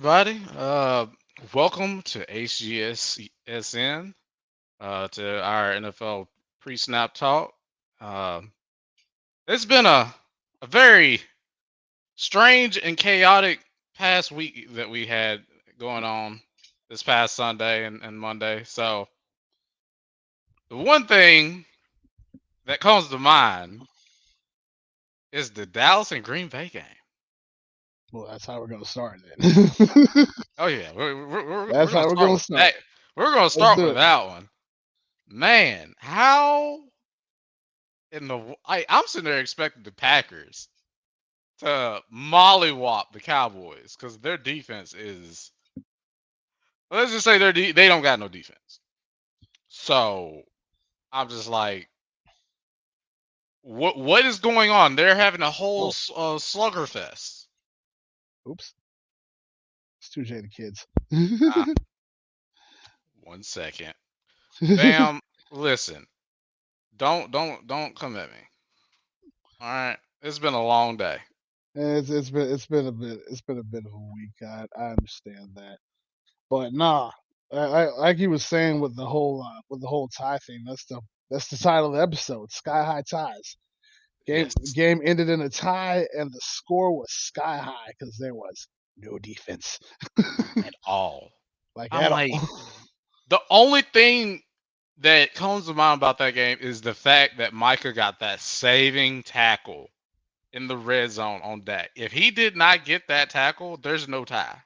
everybody. Welcome to HGSN, to our NFL pre-snap talk. Uh, it's been a very strange and chaotic past week that we had going on this past Sunday and Monday. So the one thing that comes to mind is the Dallas and Green Bay game. Well, that's how we're gonna start then. Oh yeah, we're That's gonna how we're start gonna with start. that. We're gonna Let's start do with it. that one. Man, how in the I'm sitting there expecting the Packers to mollywop the Cowboys because their defense is. Let's just say they don't got no defense. So I'm just like, what is going on? They're having a whole Oh, slugger fest. oops. It's two jaded kids. Ah, 1 second, fam. Listen, don't come at me. All right, it's been a long day. It's been a bit of a week. I understand that, but nah. Like he was saying with the whole tie thing. That's the title of the episode. Sky high ties. Game Yes, game ended in a tie, and the score was sky high because there was no defense, at all. like I'm at like, all. the only thing that comes to mind about that game is the fact that Micah got that saving tackle in the red zone on Dak. If he did not get that tackle, there's no tie.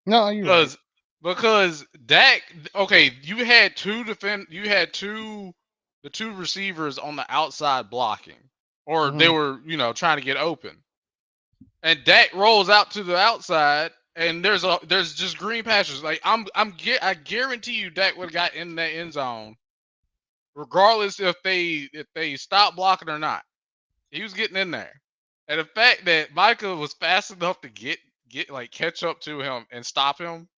No, you're right. Because because Dak, okay, you had the two receivers on the outside blocking, or they Hmm. were trying to get open, and Dak rolls out to the outside. And there's just green pastures. Like I guarantee you, Dak would have got in that end zone regardless if they stop blocking or not. He was getting in there. And the fact that Micah was fast enough to get like catch up to him and stop him,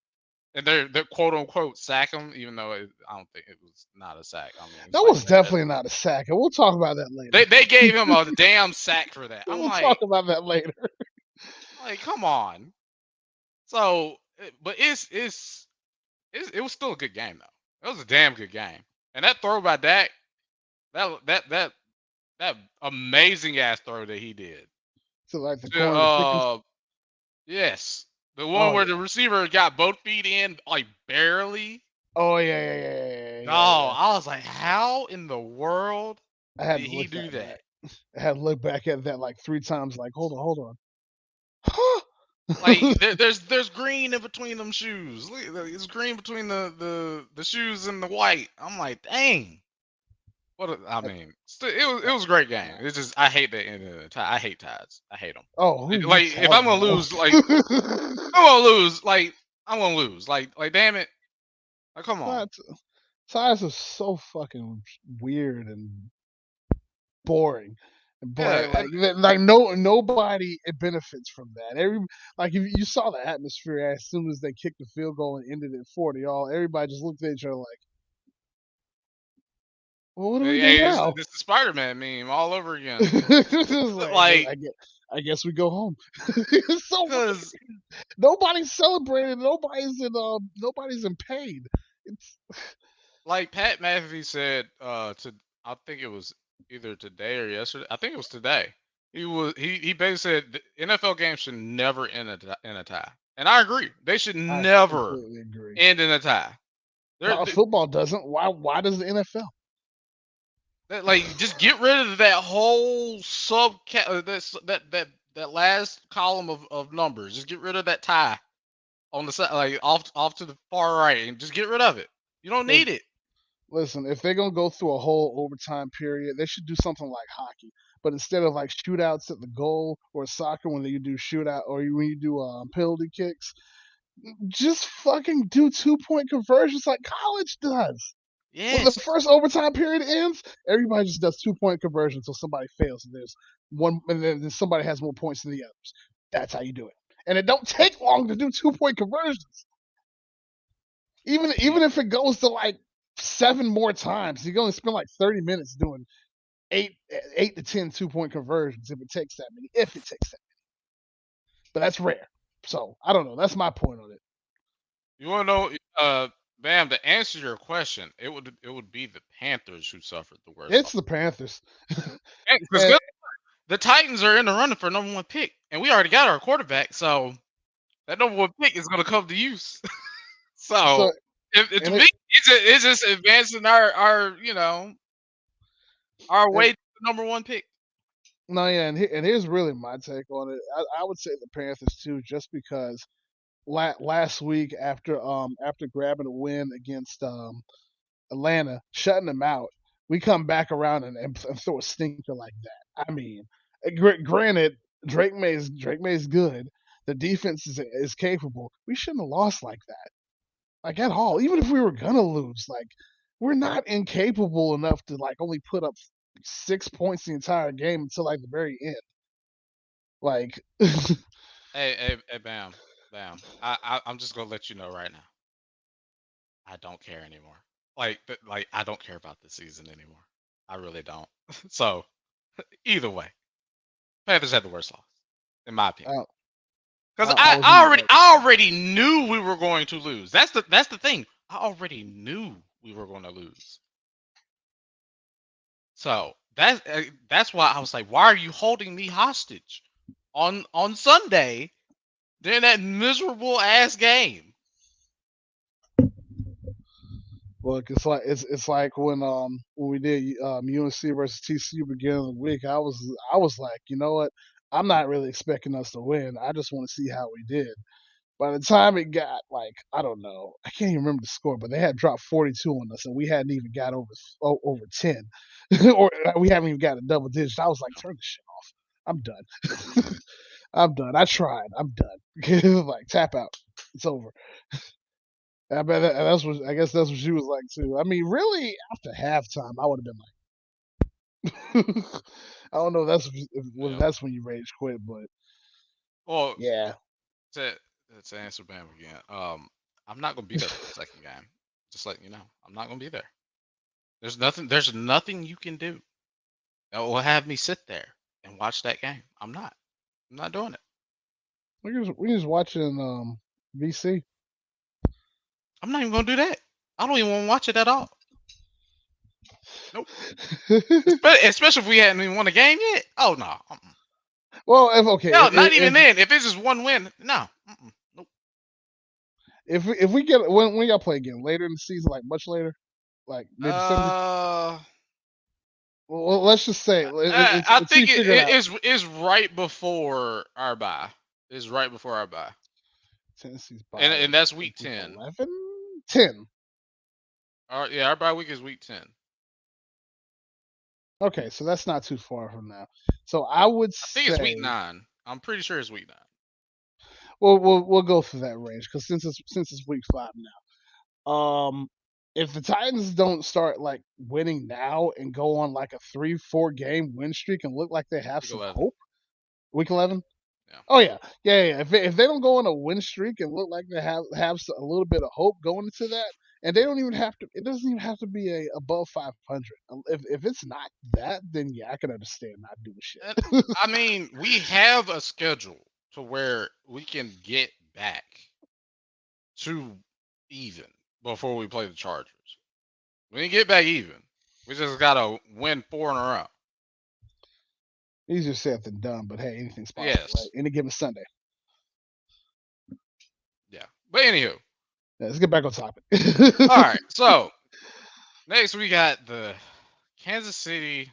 and they're quote unquote sack him, even though I don't think it was not a sack. I mean, it's That like was definitely not a sack, and we'll talk about that later. they gave him a damn sack for that. I'm We'll talk like, about that later. come on. So, but it was still a good game though. It was a damn good game. And that throw by Dak, that amazing ass throw that he did. So like the To, corner, the kick. yes, the one Oh where yeah. the receiver got both feet in, like barely. Oh yeah, yeah, yeah, yeah, No, yeah, yeah. I was like, how in the world I had did to he look do that that? back. I had to look back at that like 3 times. Like, hold on. Huh? Like there's green in between them shoes. Look, it's green between the shoes and the white. I'm like, dang. I mean, it was a great game. It's just I hate the end of the tie. I hate ties. I hate them. Oh, who you Like if I'm telling, gonna bro? lose, like I'm gonna lose. Like I'm gonna lose. Like damn it. Like come on. Ties ties are so fucking weird and boring and Yeah, bland. Like nobody it benefits from that. Like if you saw the atmosphere as soon as they kicked the field goal and ended at 40, all everybody just looked at each other like, well, what do we do hey, now? this is Spider-Man meme all over again. It's just like Like, I guess we go home. It's so weird. cause Nobody's celebrating. Nobody's in pain. It's like Pat McAfee said, to I think it was either today or yesterday. I think it was today. He basically said the NFL games should never end in a tie, and I agree. They should I never completely agree. end in a tie. They're, College football doesn't. Why does the NFL? like just get rid of that whole that last column of numbers. Just get rid of that tie on the side, like off to the far right, and just get rid of it. You don't need it. Listen, if they're gonna go through a whole overtime period, they should do something like hockey. But instead of like shootouts at the goal or soccer when you do shootout or when you do penalty kicks, just fucking do 2 point conversions like college does. When the Yes. first overtime period ends, everybody just does 2 point conversions until somebody fails and there's one and then somebody has more points than the others. That's how you do it. And it don't take long to do 2 point conversions. Even if it goes to like 7 more times, you can only spend like 30 minutes doing eight to 10 2 point conversions if it takes that many. If it takes that many, but that's rare. So I don't know. That's my point on it. You want to know, Bam? To answer your question, it would be the Panthers who suffered the worst It's loss. the Panthers. Because And the Titans are in the running for number one pick, and we already got our quarterback, so that number one pick is going to come to use. So, so to and me, it's just advancing our and way to the number one pick. no, yeah, and here's really my take on it. I would say the Panthers too, just because last week after grabbing a win against Atlanta, shutting them out, we come back around and throw a stinker like that. I mean, granted, Drake May's good. The defense is capable. We shouldn't have lost like that, like at all. Even if we were gonna lose, like we're not incapable enough to like only put up 6 points the entire game until like the very end. Like, Hey, Bam. I'm just gonna let you know right now. I don't care anymore. Like I don't care about this season anymore. I really don't. So either way, Panthers had the worst loss, in my opinion. I, Because I was in the I already knew we were going to lose. That's the thing. I already knew we were going to lose. So that's why I was like, why are you holding me hostage on Sunday during that miserable ass game? Look, it's like when we did UNC versus TCU beginning of the week. I was like, you know what? I'm not really expecting us to win. I just want to see how we did. By the time it got like I don't know, I can't even remember the score, but they had dropped 42 on us, and we hadn't even got over 10, or we haven't even got a double digit. I was like, turn the shit off. I'm done. I'm done. I tried. I'm done. Like tap out. It's over. I bet I guess that's what she was like too. I mean, really, after halftime, I would have been like, I don't know. Whether Yeah. that's when you rage quit, but Well, yeah. to to answer Bam again, I'm not gonna be there for the second game. Just letting you know, I'm not gonna be there. There's nothing you can do that will have me sit there and watch that game. I'm not. I'm not doing it. We just watching VC. I'm not even gonna do that. I don't even want to watch it at all. Nope. Especially if we hadn't even won a game yet. Oh no. Well, if okay, No, not even then. If it's just one win, no. Nope. if we get when y'all play again later in the season, like much later, like mid December. Uh, Well, let's just say I until you think figure it out. is right before our bye. It's right before our bye, Tennessee's and bye and is that's like week week 10. 11, 10. Yeah, our bye week is week 10. Okay, so that's not too far from now. So I would I think it's week say 9. I'm pretty sure it's week 9. we'll go through that range because since it's week 5 now. If the Titans don't start like winning now and go on like a 3-4 game win streak and look like they have Week some 11. hope, week 11. Yeah. Oh yeah. If they don't go on a win streak and look like they have a little bit of hope going into that, and they don't even have to. It doesn't even have to be a above 500. If it's not that, then yeah, I can understand not doing And, shit. I mean, we have a schedule to where we can get back to even before we play the Chargers. We can get back even. We just gotta win 4 in a row. Easier said than done, but hey, anything's possible, right? Yes. Any given Sunday. Yeah. But anywho, Yeah, let's get back on topic. all right. So next we got the Kansas City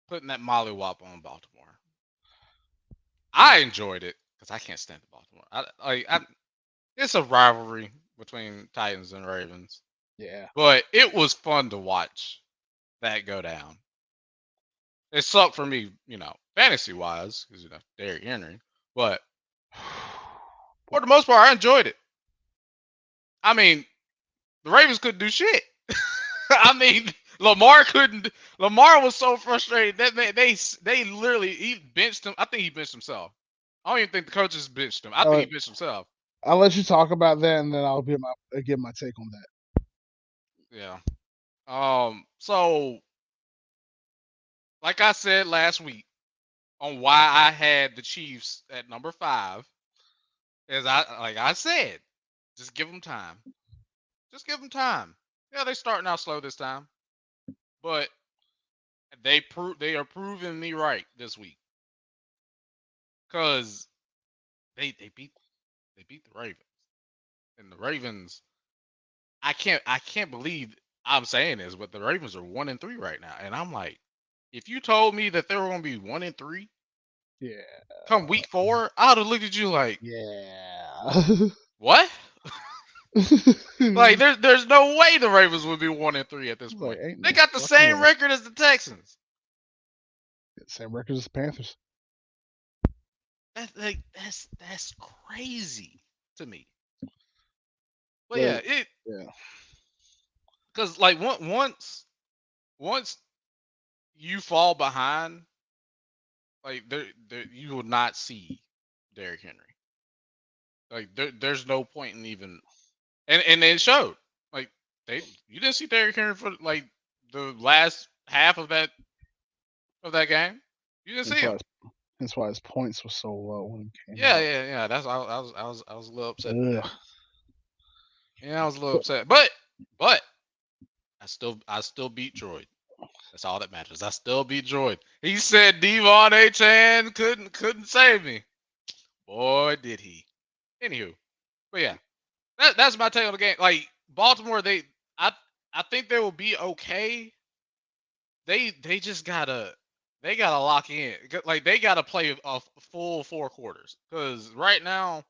putting that mollywop on Baltimore. I enjoyed it because I can't stand the Baltimore. It's a rivalry between Titans and Ravens, Yeah. but it was fun to watch that go down. It sucked for me, fantasy wise, because Derrick Henry. But for the Boy. most part, I enjoyed it. I mean, the Ravens couldn't do shit. I mean, Lamar couldn't. Lamar was so frustrated that they literally he benched him. I think he benched himself. I don't even think the coaches benched him. I think Uh, he benched himself. I'll let you talk about that, and then I'll give my take on that. Yeah. So like I said last week on why I had the Chiefs at number 5, As I said, just give them time. Just give them time. Yeah, they starting out slow this time, but they are proving me right this week because they beat the Ravens, and the Ravens. I can't believe I'm saying this, but the Ravens are 1-3 right now, and I'm like, if you told me that they were going to be 1-3 Yeah. come week 4, I'd have looked at you like, Yeah. what? Like there's no way the Ravens would be 1-3 at this Like, point. ain't They no got the fucking same way. record as the Texans. Same record as the Panthers. That's crazy to me. But But yeah, it yeah, because like once you fall behind, like there you will not see Derrick Henry. Like there's no point in even and it showed. Like you didn't see Derrick Henry for like the last half of that game. You didn't that's see why him. his, that's why his points were so low when he came Yeah, out. yeah, yeah. That's I was a little upset with that. Ugh. Yeah, I was a little But upset. But I still beat Droid. That's all that matters. I still beat Droid. He said Devon A. Chan couldn't save me. Boy, did he. Anywho, but yeah, that's my take on the game. Like Baltimore, I I think they will be okay. They just gotta lock in. Like they gotta play a full 4 quarters because right now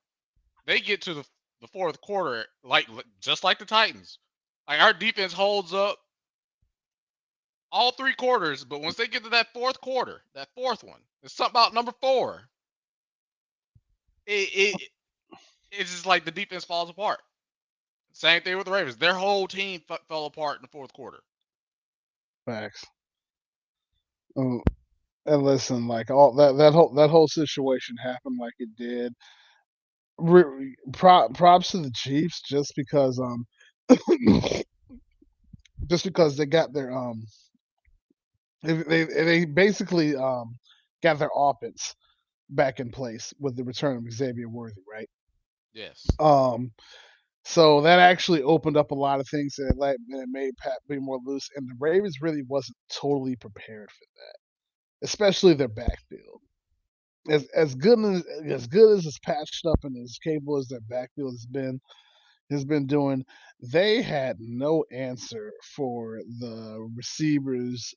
they get to the fourth quarter like just like the Titans. Like our defense holds up all 3 quarters, but once they get to that fourth quarter, that fourth one, it's something about number 4. It it's just like the defense falls apart. Same thing with the Ravens. Their whole team fell apart in the fourth quarter. facts. Um, and listen, like all that whole situation happened like it did. Props to the Chiefs just because they got their they basically got their offense back in place with the return of Xavier Worthy, right? Yes. Um, so that actually opened up a lot of things and it made Pat be more loose. And the Ravens really wasn't totally prepared for that, especially their backfield. As patched up and as capable as their backfield has been doing, they had no answer for the receivers'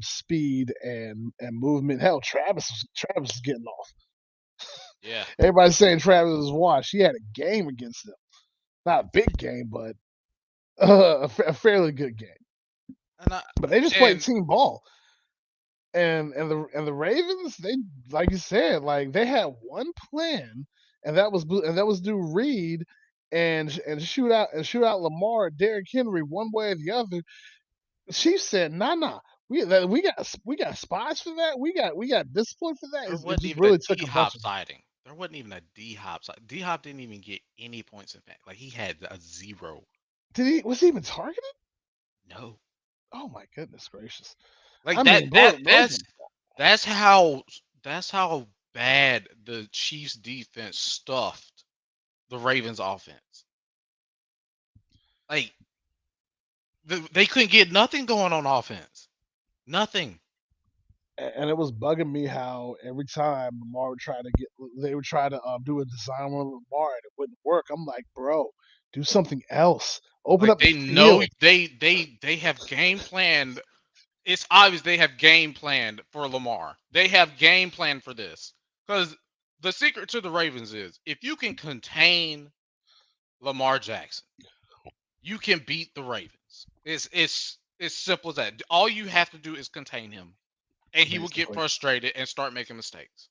speed and movement. Hell, Travis was getting off. Yeah. Everybody's saying Travis was washed. He had a game against them, not a big game, but a fairly good game. And I But they just played and team ball. And the Ravens, they like you said, like they had one plan, and that was do Reed and shoot out Lamar, Derrick Henry one way or the other. She said, "Nah, we got spies for that. We got discipline for that." there It wasn't just even a really took D a bunch Hop of. sighting. There wasn't even a D Hop sighting. D Hop didn't even get any points in fact. Like he had a 0. Did he was he even targeted? No. Oh my goodness gracious! Like I that mean, that bro, that's that's how that's how bad the Chiefs defense stuffed the Ravens offense. Like they couldn't get nothing going on offense. Nothing. and it was bugging me how every time Lamar would try to get, they would try to do a design on Lamar and it wouldn't work. I'm like, bro, do something else. Open Like up the they know field. they have game planned. It's obvious they have game planned for Lamar. They have game planned for this. Because the secret to the Ravens is if you can contain Lamar Jackson, you can beat the Ravens. It's simple as that. All you have to do is contain him, and he will get Basically, frustrated and start making mistakes.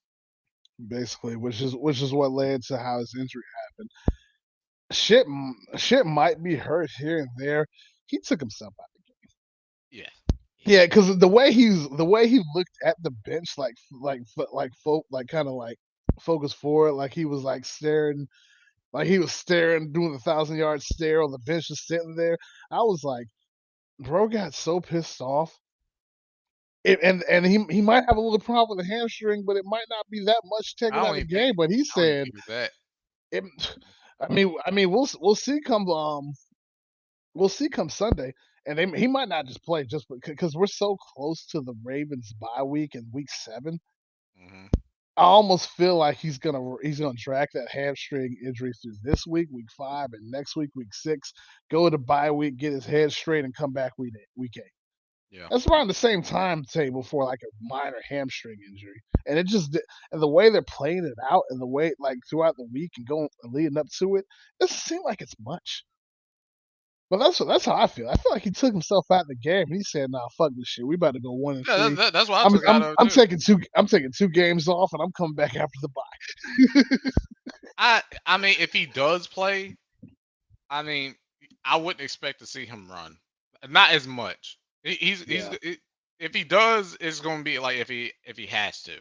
which is what led to how his injury happened. Shit might be hurt here and there. He took himself out. Yeah, he Yeah, did. because the way he looked at the bench, like kind of like focused forward, like he was like staring. Like he was staring, doing the 1,000 yard stare on the bench, just sitting there. I was like, bro got so pissed off. And he might have a little problem with the hamstring, but it might not be that much I taken out don't of the even think game. But he I don't even said think it was that. It, I mean, we'll see come Sunday, and he might not just play just because we're so close to the Ravens bye week in week 7. Hmm. I almost feel like he's gonna drag that hamstring injury through this week 5, and next week 6, go to bye week, get his head straight, and come back week 8. Yeah. That's around the same timetable for like a minor hamstring injury, and and the way they're playing it out, and the way like throughout the week and going leading up to it, it doesn't seem like it's much. But that's how I feel. I feel like he took himself out of the game. He said, "Nah, fuck this shit. We about to go one and Yeah, 3. that's what I I'm took out I'm of it I'm too. taking 2 games off, and I'm coming back after the bye." I mean, if he does play, I mean, I wouldn't expect to see him run, not as much. Yeah, If he does, it's going to be like if he has to.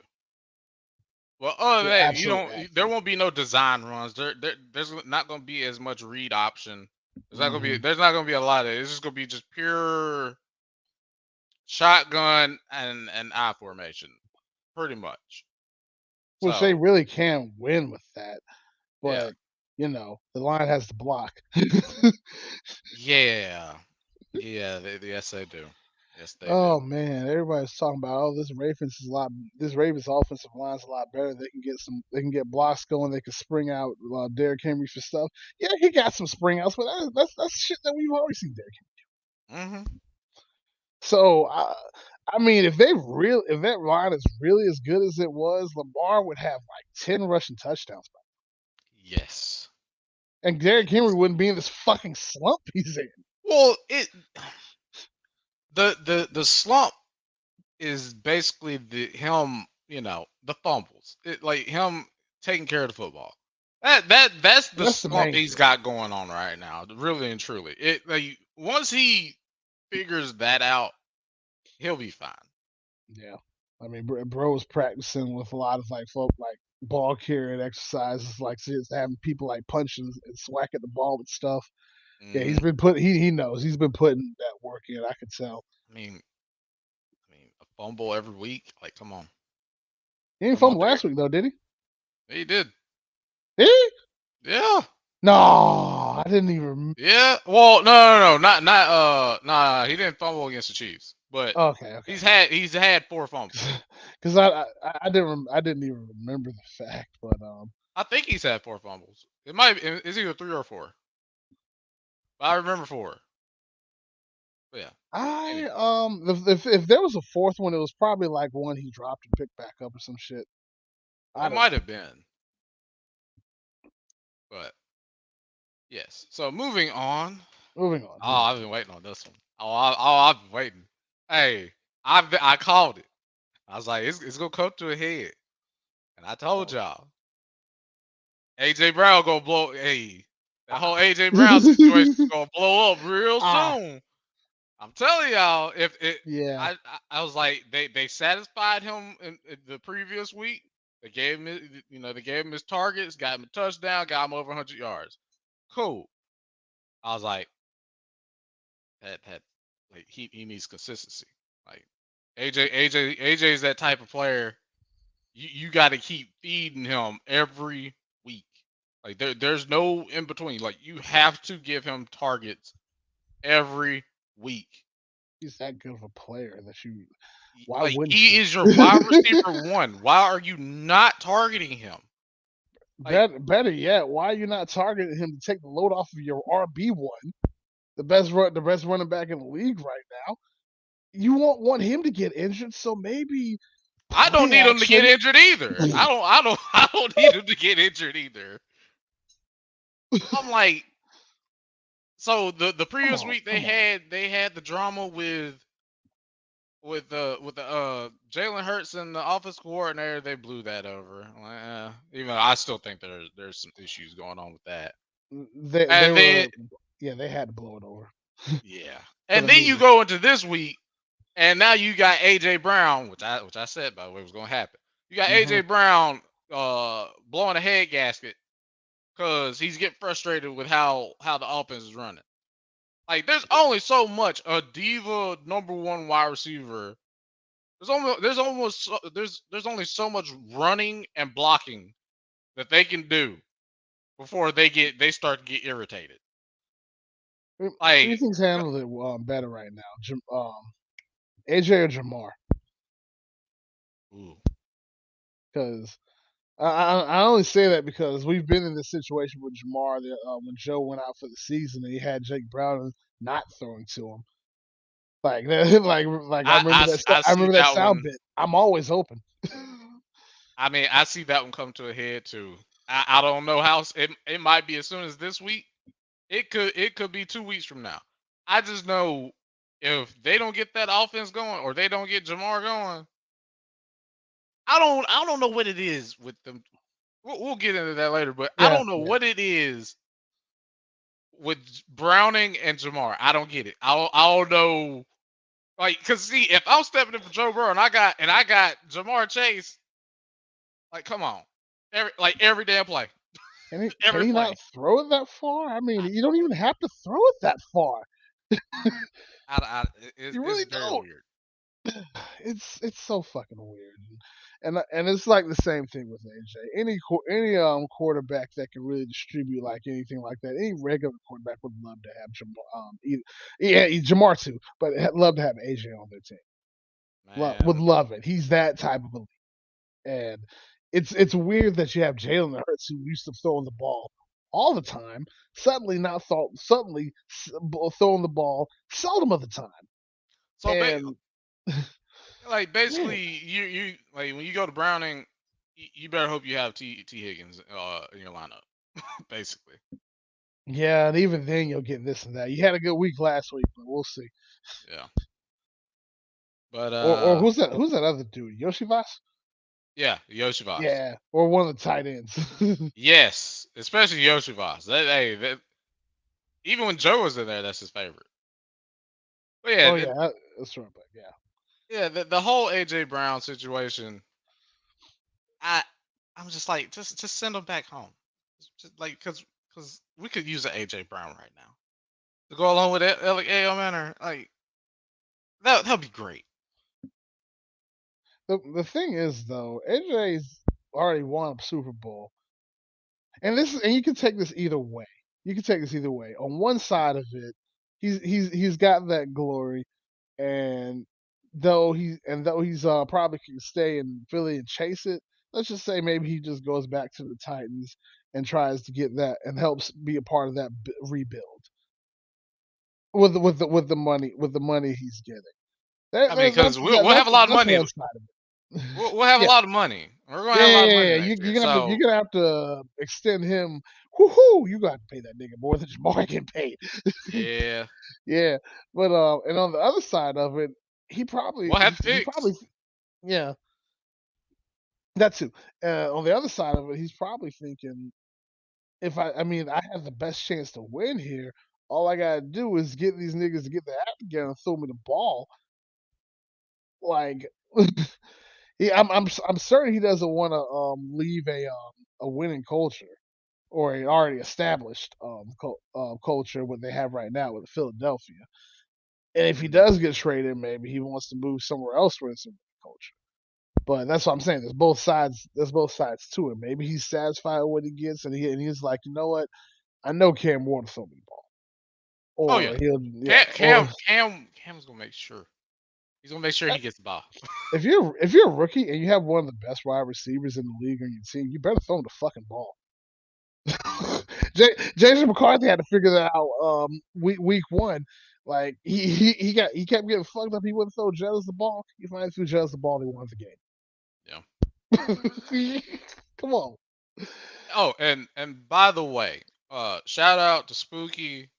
Well, other yeah, than that, you absolutely, don't. There absolutely. won't be no design runs. There's not going to be as much read option. There's not going to be. Hmm. There's not going to be a lot of it. It's just going to be just pure shotgun and I formation, pretty much. Which they So really can win with that, yeah, but the line has to block. yeah, yeah. Yes, they do. Yes, they do. Oh man, everybody's talking about, oh, this Ravens offensive line's a lot better. They can get blocks going. They can spring out Derrick Henry for stuff. Yeah, he got some spring outs, but that's shit that we've already seen Derrick. Hmm. So I mean, if that line is really as good as it was, Lamar would have like 10 rushing touchdowns, Yes. and Derrick Henry Yes. wouldn't be in this fucking slump he's in. Well, the slump is basically the him, the fumbles. Like him taking care of the football. That's the That's the slump main he's thing. got going on right now. Really and truly. It like once he figures that out, he'll be fine. Yeah. I mean, bro was practicing with a lot of like folk like ball carrying exercises, like just having people like punching and swag at the ball and stuff. Yeah, Hmm. he knows he's been putting that work in. I could tell. I mean, a fumble every week. Like, He ain't come on, fumbled Derek. last week though, did he? He did. Did he? Yeah. No, I didn't even. Yeah. Well, no, not nah. He didn't fumble against the Chiefs, but Okay, okay. he's had 4 fumbles. Because I didn't even remember the fact, but I think he's had 4 fumbles. It might it's either 3 or 4. But I remember 4. But yeah. I Anyway, if there was a fourth one, it was probably like one he dropped and picked back up or some shit. I it don't might know. have been, but yes. So moving on. Moving on, Oh, moving I've been waiting on this one. I've been waiting. Hey, I called it. I was like, it's gonna come to a head, and I on. told Oh. y'all, AJ Brown gonna blow. Hey, that whole AJ Brown situation is gonna blow up real Ah, soon. I'm telling y'all, if it, yeah. I was like, they satisfied him in the previous week. They gave him, they gave him his targets, got him a touchdown, got him over 100 yards. Cool. I was like, that, like he needs consistency. Like AJ is that type of player. You got to keep feeding him every week. Like there's no in between. Like you have to give him targets every week. He's that good of a player that why Like wouldn't he you? is your wide receiver one. Why are you not targeting him? Like Better yet, why are you not targeting him to take the load off of your RB1, the best running back in the league right now? You won't want him to get injured, so maybe I don't play need him to get action. injured either. I don't need him to get injured either. I'm like, so the Come previous on, week come on. they had the drama with the Jalen Hurts and the offense coordinator. They blew that over. Like, even though I still think there's some issues going on with that. They And then were, yeah, they had to blow it over yeah, for and the then you media. go into this week, and now you got AJ Brown, which I said by the way was going to happen. You got Hmm. AJ Brown blowing a head gasket because he's getting frustrated with how the offense is running. Like there's only so much a diva number one wide receiver. There's only so much running and blocking that they can do before they start to get irritated. Who Like, think's handled it better right now? AJ or Jamar? ooh, Because I only say that because we've been in this situation with Jamar when Joe went out for the season and he had Jake Brown not throwing to him. Like I remember I I see remember that that sound one. bit. I'm always open. I mean, I see that one come to a head too. I don't know how it might be as soon as this week. It could be 2 weeks from now. I just know if they don't get that offense going or they don't get Jamar going, I don't know what it is with them. We'll get into that later, but I Yeah, don't know yeah. what it is with Browning and Jamar. I don't get it. I don't know. Like, cause see, if I'm stepping in for Joe Burrow and I got Jamar Chase, like, come on, every damn play, Can every he play. not throw it that far? I mean, I, you don't even have to throw it that far. You it's really very don't. weird. It's so fucking weird, and it's like the same thing with AJ. Any quarterback that can really distribute like anything like that, any regular quarterback would love to have Jamar. Jamar too, but love to have AJ on their team. Would Man, love it. He's that type of elite, and it's weird that you have Jalen Hurts who used to throw the ball all the time, suddenly not thought suddenly throwing the ball seldom of the time, so and like yeah. basically you like when you go to Browning, you better hope you have T Higgins in your lineup, basically. Yeah, and even then you'll get this and that. You had a good week last week, but we'll see. Yeah, but Or who's that other dude? Yoshivas? yeah, Yoshivas. Yeah, or one of the tight ends. Yes, especially Yoshivas. Even when Joe was in there, that's his favorite. But yeah, Oh yeah, that's right. But yeah, yeah, the whole AJ Brown situation, I I'm just like just send him back home, just like because we could use an AJ Brown right now to go along with AO Manor. Like that'd be great. the thing is though, AJ's already won a Super Bowl, and you can take this either way. You can take this either way. On one side of it, he's got that glory, and though he's probably can stay in Philly and chase it. Let's just say maybe he just goes back to the Titans and tries to get that and helps be a part of that rebuild with the money he's getting. I mean, because we'll have a lot of That's money. one side of it. We'll have a Yeah, lot of money. We're gonna yeah, have a yeah, lot of yeah, money yeah. next year. You're So gonna have to extend him. Whoo-hoo, you got to pay that nigga more than Jamar getting paid. yeah, Yeah, but and on the other side of it, we'll have he probably picks. yeah, that too. On the other side of it, he's probably thinking, if I mean, I have the best chance to win here. All I gotta do is get these niggas to get their act together and throw me the ball. Like, I'm certain he doesn't want to leave a winning culture or an already established culture what they have right now with Philadelphia. And if he Mhm. does get traded, maybe he wants to move somewhere else where it's a winning culture. But that's what I'm saying. There's both sides. There's both sides to it. Maybe he's satisfied with what he gets, and he's like, you know what? I know Cam Ward will throw me the ball, Oh yeah, or he'll yeah, or Cam's gonna make sure. He's gonna make sure he gets the ball. if you're a rookie and you have one of the best wide receivers in the league on your team, you better throw him the fucking ball. Jason McCarthy had to figure that out week one. Like he kept getting fucked up. He wouldn't throw Jez the ball. He finally threw Jez the ball. They won the Yeah. game. Come on. Oh, and by the way, shout out to Spooky,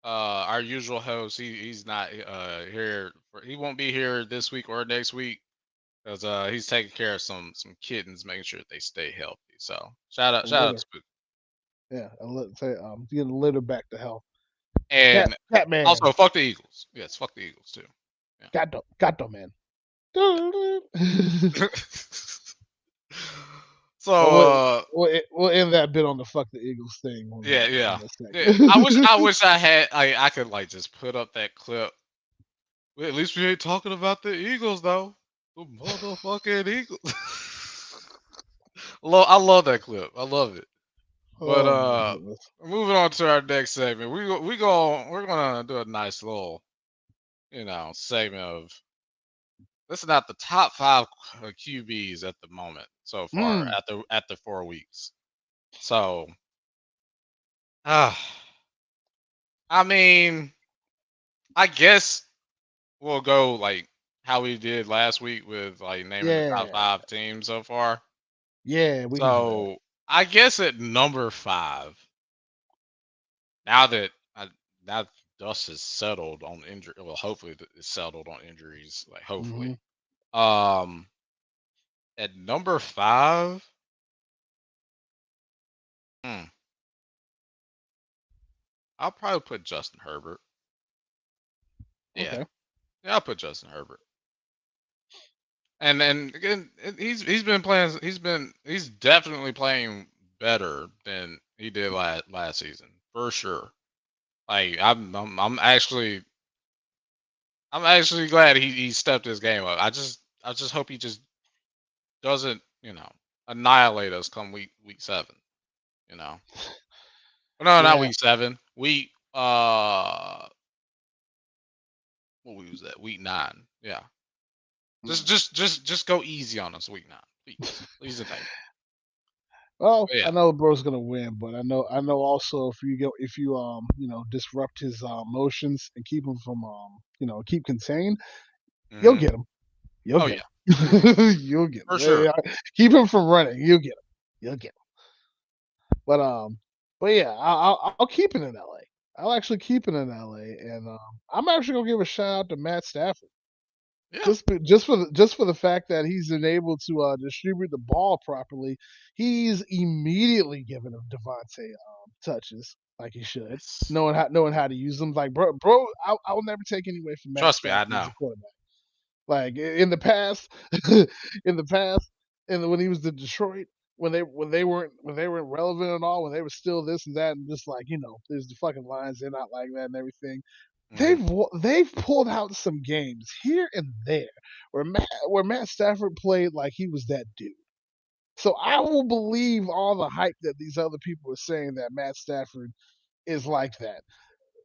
our usual host. He's not here. He won't be here this week or next week because he's taking care of some kittens, making sure they stay healthy. So A shout out to litter. Spooky. Yeah, say get a litter back to health. And Cat man. also fuck the Eagles. Yes, fuck the Eagles too. Gato man. So But we'll end that bit on the fuck the Eagles thing yeah, in yeah. a Yeah, I second. wish I could like just put up that clip. Well, at least we ain't talking about the Eagles though. The motherfucking Eagles. I love that clip. I love it. But Oh my goodness. moving on to our next segment, we're gonna do a nice little segment of this is not the top five QBs at the moment so far Mm, at the 4 weeks. So, uh, I mean, I guess we'll go like how we did last week with like naming the top yeah, five teams so far. yeah, we can do that. So I guess at number five, now that now dust is settled on injury, well, hopefully it's settled on injuries. Like hopefully, Hmm. um, at number five, hmm, I'll probably put Justin Herbert. Yeah, Okay. yeah, I'll put Justin Herbert. And again, he's been playing. He's definitely playing better than he did last season for sure. Like I'm actually glad he stepped his game up. I just hope he just doesn't annihilate us come week 7. You know, no, not Yeah. week 7. Week what week was that? Week 9. Yeah, Mm. just go easy on us week 9, please and thank you. Well, But yeah. I know bro's gonna win, but I know also if you disrupt his motions and keep him from keep contained, you'll Hmm. get him. You'll Oh get yeah, him. You'll get for him. sure. Keep him from running. You'll get him. You'll get him. But yeah, I'll keep it in LA. I'll actually keep it in LA, and I'm actually gonna give a shout out to Matt Stafford. Yeah. Just for the fact that he's been able to distribute the ball properly, he's immediately given him Devontae touches like he should, Yes. knowing how to use them. Like bro, I will never take any away from Matt Trust me, I Stafford as know. a quarterback. Like in the past, in the past, and when he was in Detroit, when they weren't relevant at all, when they were still this and that, and just like there's the fucking lines they're not like that and everything. Hmm. They've pulled out some games here and there where Matt Stafford played like he was that dude. So I will believe all the hype that these other people are saying that Matt Stafford is like that.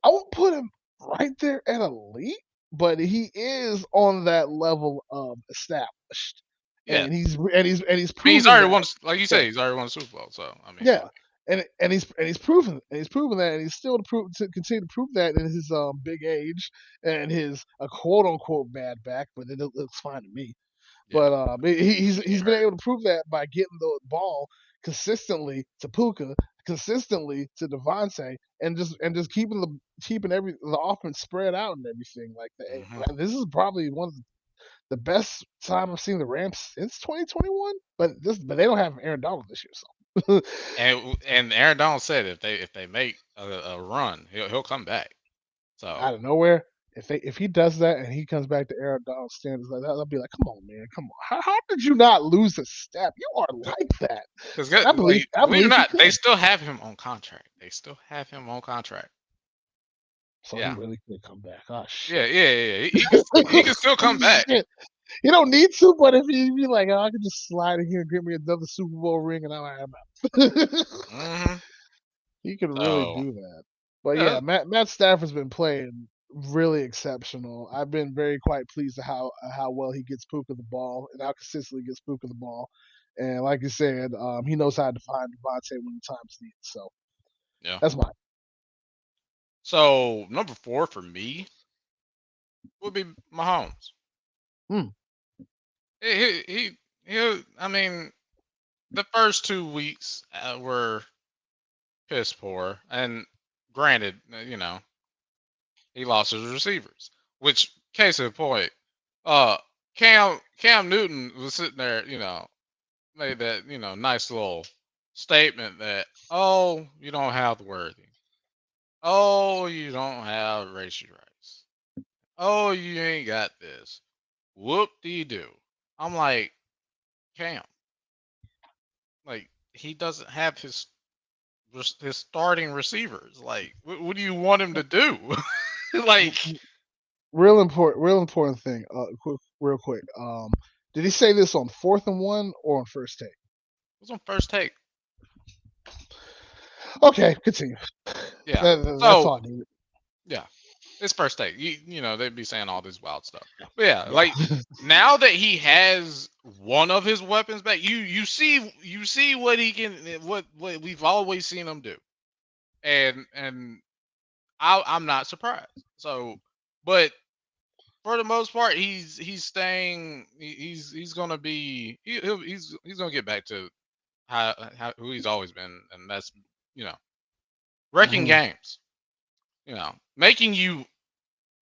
I won't put him right there at elite, but he is on that level of established, Yeah. and he's I mean, he's proven already that. won, like you Yeah, say, he's already won a Super Bowl. So I mean, yeah, and he's proven that, and he's still to continue to prove that in his big age and his a quote unquote bad back, but it looks fine to me. yeah, But he he's ain't been hurt. able to prove that by getting the ball consistently to Puka, consistently to Devontae, and just keeping the offense spread out and everything like that. Hmm. This is probably one of the best time I've seen the Rams since 2021. But they don't have Aaron Donald this year, so And Aaron Donald said if they make a run, he'll come back. So out of nowhere. If he does that and he comes back to Aaron Donald standards like that, I'll be like, come on, man, come on. How did you not lose a step? You are like that. because And like I believe it or believe he not, they could. still have him on contract. They still have him on contract. So he Yeah, really could come back. Oh yeah, shit. yeah, yeah. He can still come back. Shit. You don't need to, but if you be like, oh, I could just slide in here and get me another Super Bowl ring and I'm out. Hmm. He could really So do that. But yeah, yeah, Matt Stafford's been playing really exceptional. I've been very quite pleased at how well he gets Puka the ball and how consistently he gets Puka the ball. And like you said, he knows how to define Devontae when the time's needed. So yeah. that's mine. So number 4 for me would be Mahomes. Hmm. I mean, the first 2 weeks were piss poor, and granted, he lost his receivers. Which, case in point, uh, Cam Newton was sitting there, made that nice little statement that, oh, you don't have Worthy, oh, you don't have Racy Rice, oh, you ain't got this. Whoop de do. I'm like, Cam, like he doesn't have his starting receivers. Like, what do you want him to do? Like, it Real important thing. Real quick. Did he say this on fourth and one or on first take? was on first take. Okay, continue. Yeah. That's So all I needed. yeah, it's first take. They'd be saying all this wild stuff. But yeah, Yeah. like now that he has one of his weapons back, you see what he can, what we've always seen him do, and I'm not surprised. So, but for the most part, he's staying. He's gonna be he's gonna get back to how who he's always been, and that's you know wrecking hmm games. Making you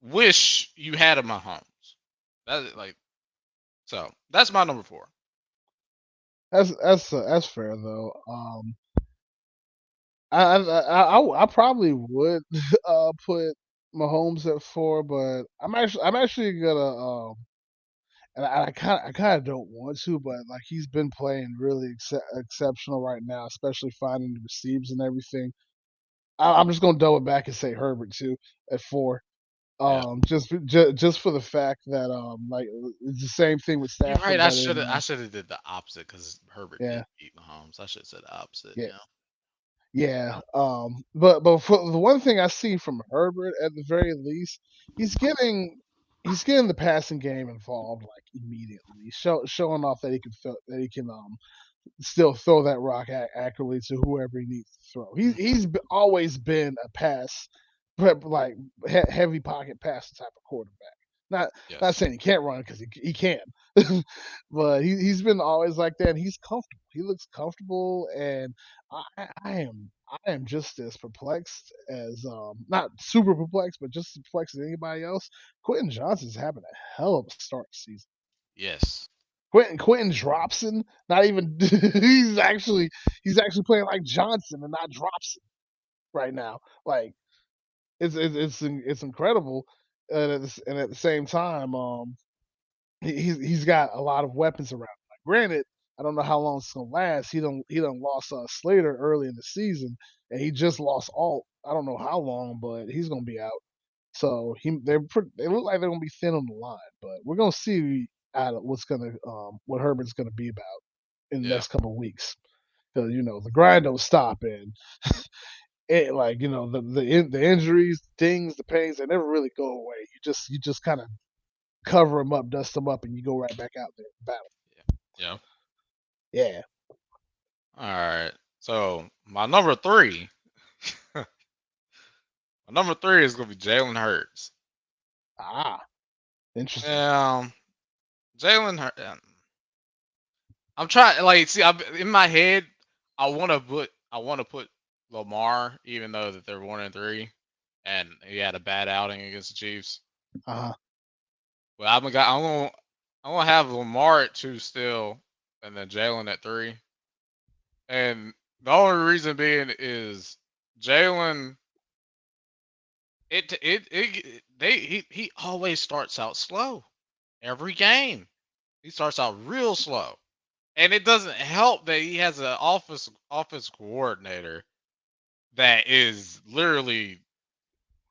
wish you had a Mahomes. That like so. That's my number four. that's fair though. I probably would put Mahomes at 4, but I'm actually gonna and I kind of don't want to, but like he's been playing really exceptional right now, especially finding the receivers and everything. I'm just gonna double back and say Herbert too at 4. Yeah, Just for the fact that like it's the same thing with you're right. Stafford, I but should in have I should have did the opposite because Herbert yeah did beat Mahomes. I should have said the opposite. yeah Yeah. yeah. But for the one thing I see from Herbert at the very least, he's getting he's getting the passing game involved like immediately, showing off that he can still throw that rock accurately to whoever he needs to throw. Mhm. Always been a like heavy pocket pass type of quarterback. Not not Yes. saying he can't run because he can, but he's been always like that. And he's comfortable. He looks comfortable, and I am just as perplexed as not super perplexed, but just as perplexed as anybody else. Quentin Johnson's having a hell of a start season. Yes. Quentin Dropson, not even he's actually playing like Johnson and not Dropson right now. Like it's incredible, and at the same time, he's got a lot of weapons around. Like, granted, I don't know how long it's gonna last. He done lost Slater early in the season, and he just lost Alt. I don't know how long, but he's gonna be out. So they look like they're gonna be thin on the line, but we're gonna see what Herbert's gonna be about in the Yeah. next couple of weeks. Because the grind don't stop, and like the injuries, things, the pains, they never really go away. You just kind of cover them up, dust them up, and you go right back out there and battle. Yeah. Yeah. Yeah. All right. So my number three, my number three is gonna be Jalen Hurts. Ah, interesting. Um, Jalen Hurts. I'm trying like see. In my head. I want to put Lamar, even though that they're 1-3, and he had a bad outing against the Chiefs. Uh-huh. But I'm gonna have Lamar at 2 still, and then Jalen at 3. And the only reason being is Jalen. He always starts out slow every game. He starts out real slow, and it doesn't help that he has an office coordinator that is literally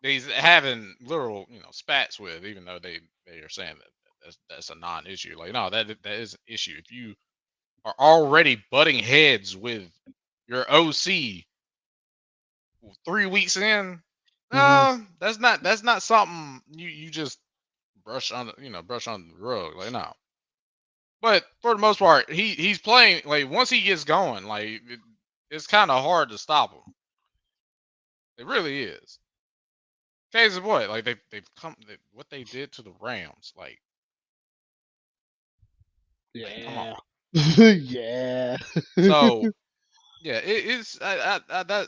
he's having literal spats with, even though they are saying that that's a non-issue. Like no, that is an issue. If you are already butting heads with your OC 3 weeks in, hmm no, that's not something you just brush on the rug. Like no. But for the most part, he's playing like once he gets going, like it's kind of hard to stop him. It really is. Case in point, like what they did to the Rams, like come on. Yeah. Yeah. So yeah, it's that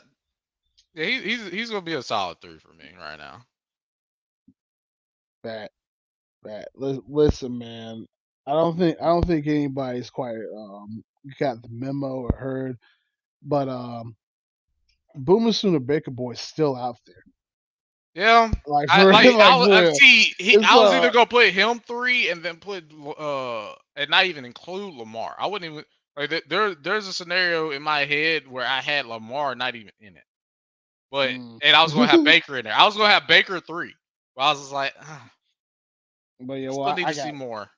yeah he's gonna be a solid 3 for me right now. that listen, man. I don't think anybody's quite got the memo or heard, but Boomer Sooner Baker Boy's still out there. Yeah, Like I for like like for I real. see. It's I was either gonna put him 3 and then put and not even include Lamar. I wouldn't even like there's a scenario in my head where I had Lamar not even in it, but mm. and I was gonna have Baker in there. I was gonna have Baker 3, but I was just like, But yeah, I well, still need I to see got more.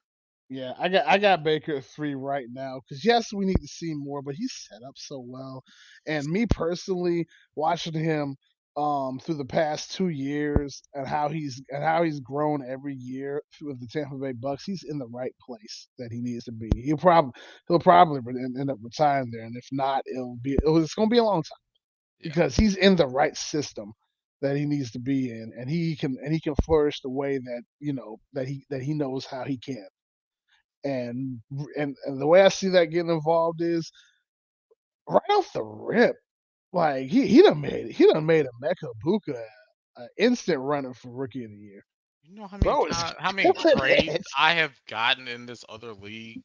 Yeah, I got Baker at 3 right now because yes, we need to see more, but he's set up so well. And me personally, watching him through the past 2 years and how he's grown every year with the Tampa Bay Bucks, he's in the right place that he needs to be. He'll probably end up retiring there, and if not, it's gonna be a long time Yeah, because he's in the right system that he needs to be in, and he can flourish the way that that he knows how he can. And the way I see that getting involved is right off the rip. Like he done made a Mecca Buka an instant runner for rookie of the year. you know Bro is how many killing trades it. I have gotten in this other league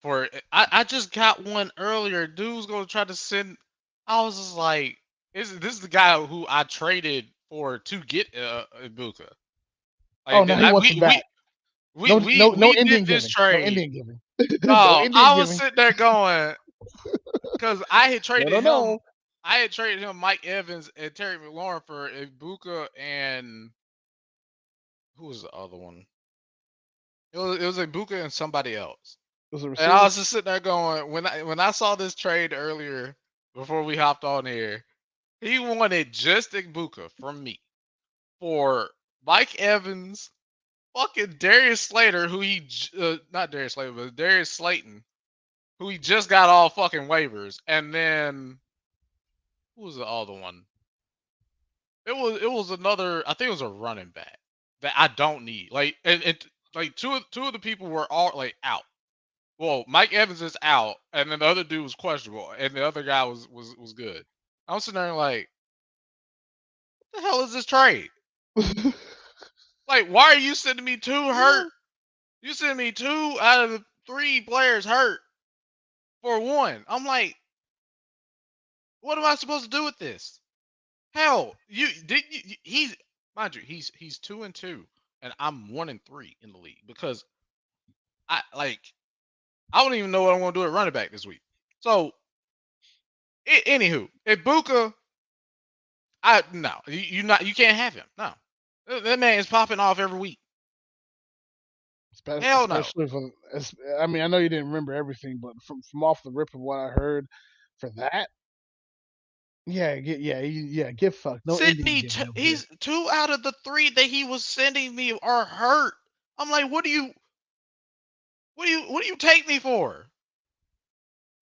for I just got one earlier. Dude's gonna try to send. I was just like, this is the guy who I traded for to get Ibuka. Oh, Like now he wants him back. No, no, no we did Indian this giving. No trade. Indian giving. No No, Indian I was giving. sitting there going because I had No, traded no, him. no. I had traded him Mike Evans and Terry McLaurin for Ibuka and who was the other one? It was Ibuka and somebody else. It was a And I receiver. was just sitting there going, when I saw this trade earlier before we hopped on here, he wanted just Ibuka from me for Mike Evans, fucking Darius Slater, who not Darius Slater, but Darius Slayton, who he just got all fucking waivers, and then who was the other one? It was another. I think it was a running back that I don't need. Like and like two of the people were all like out. Well, Mike Evans is out, and then the other dude was questionable, and the other guy was good. I'm sitting there like, what the hell is this trade? Like, why are you sending me two hurt? You sending me two out of the three players hurt for one. I'm like, what am I supposed to do with this? Hell, you did. He's mind you, he's 2-2, and I'm 1-3 in the league because I don't even know what I'm going to do at running back this week. So, anywho, Ibuka, you can't have him. No, that man is popping off every week. Hell no. Especially I mean, I know you didn't remember everything, but from off the rip of what I heard for that, get fucked. No Sent Indian me. giving over here. He's two out of the three that he was sending me are hurt. I'm like, what do you take me for?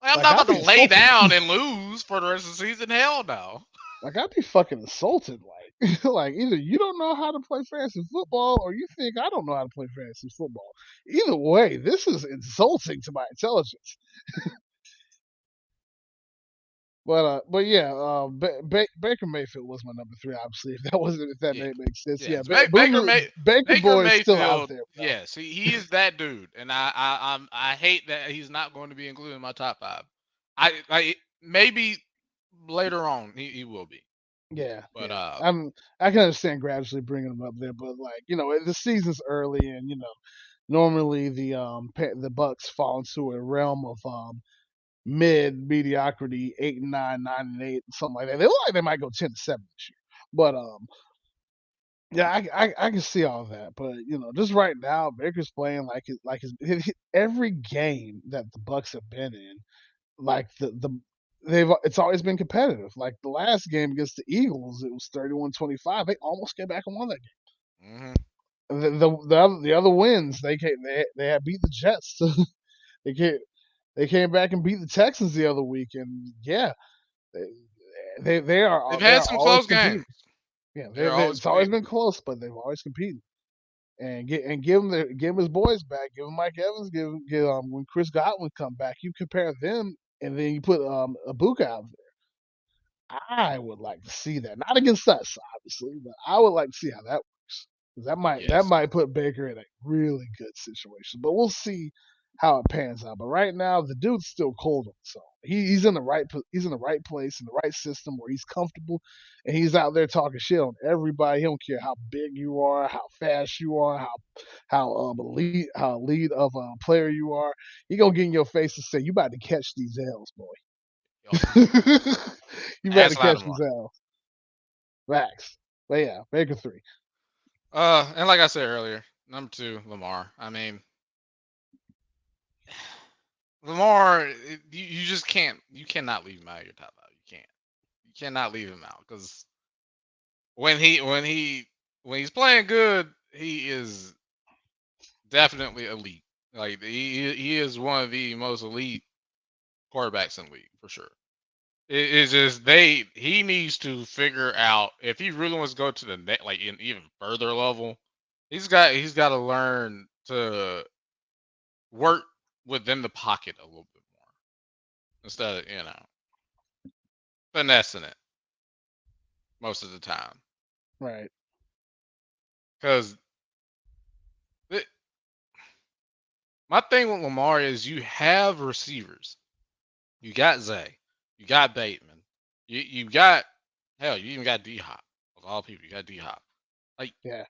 Like, I'm Like not I'd about be to lay insulted. down and lose for the rest of the season. Hell no. Like I'd be fucking insulted. Like like either you don't know how to play fantasy football or you think I don't know how to play fantasy football. Either way, this is insulting to my intelligence. But yeah, Baker Mayfield was my number 3. Obviously, if that Yeah. name makes sense. Yeah, Yes. Baker Baker boy is still out Mayfield. there, bro. Yes, he is that dude, and I hate that he's not going to be included in my top five. I maybe later on he will be, Yeah, but yeah. I can understand gradually bringing him up there, but like the season's early, and normally the Bucks fall into a realm of mid mediocrity, 8-9, 9-8, something like that. They look like they might go 10-7 this year, but yeah, I can see all that, but just right now, Baker's playing every game that the Bucks have been in, like it's always been competitive. Like the last game against the Eagles, it was 31-25. They almost came back and won that hmm game. The other wins, they had beat the Jets. they came they came back and beat the Texans the other week, and yeah, they they've they had are some always close games. competing. Yeah, They're always it's always competing. been close, but they've always competed. And give him his boys back. Give him Mike Evans. Give when Chris Godwin come back, you compare them, and then you put Ibuka out there. I would like to see that. Not against us, obviously, but I would like to see how that works. 'Cause that Yes. might put Baker in a really good situation. But we'll see how it pans out. But right now, the dude's still cold on his own. He's in the he's in the right place in the right system where he's comfortable, and he's out there talking shit on everybody. He don't care how big you are, how fast you are, how lead of a player you are. He gonna get in your face and say, "You about to catch these L's, boy. Oh, You about to ask catch Lattimore. these L's." Max. But yeah, Baker 3. And like I said earlier, number two, Lamar. I mean, Lamar, you just can't. You cannot leave him out of your top five. You can't. You cannot leave him out because when he's playing good, he is definitely elite. Like he is one of the most elite quarterbacks in the league for sure. It's just he needs to figure out if he really wants to go to the like an even further level. He's got to learn to work within the pocket a little bit more instead of finessing it most of the time. Right. Because my thing with Lamar is you have receivers. You got Zay, you got Bateman, you got hell, you even got D Hop. Of all people, you got D Hop. Like Yeah.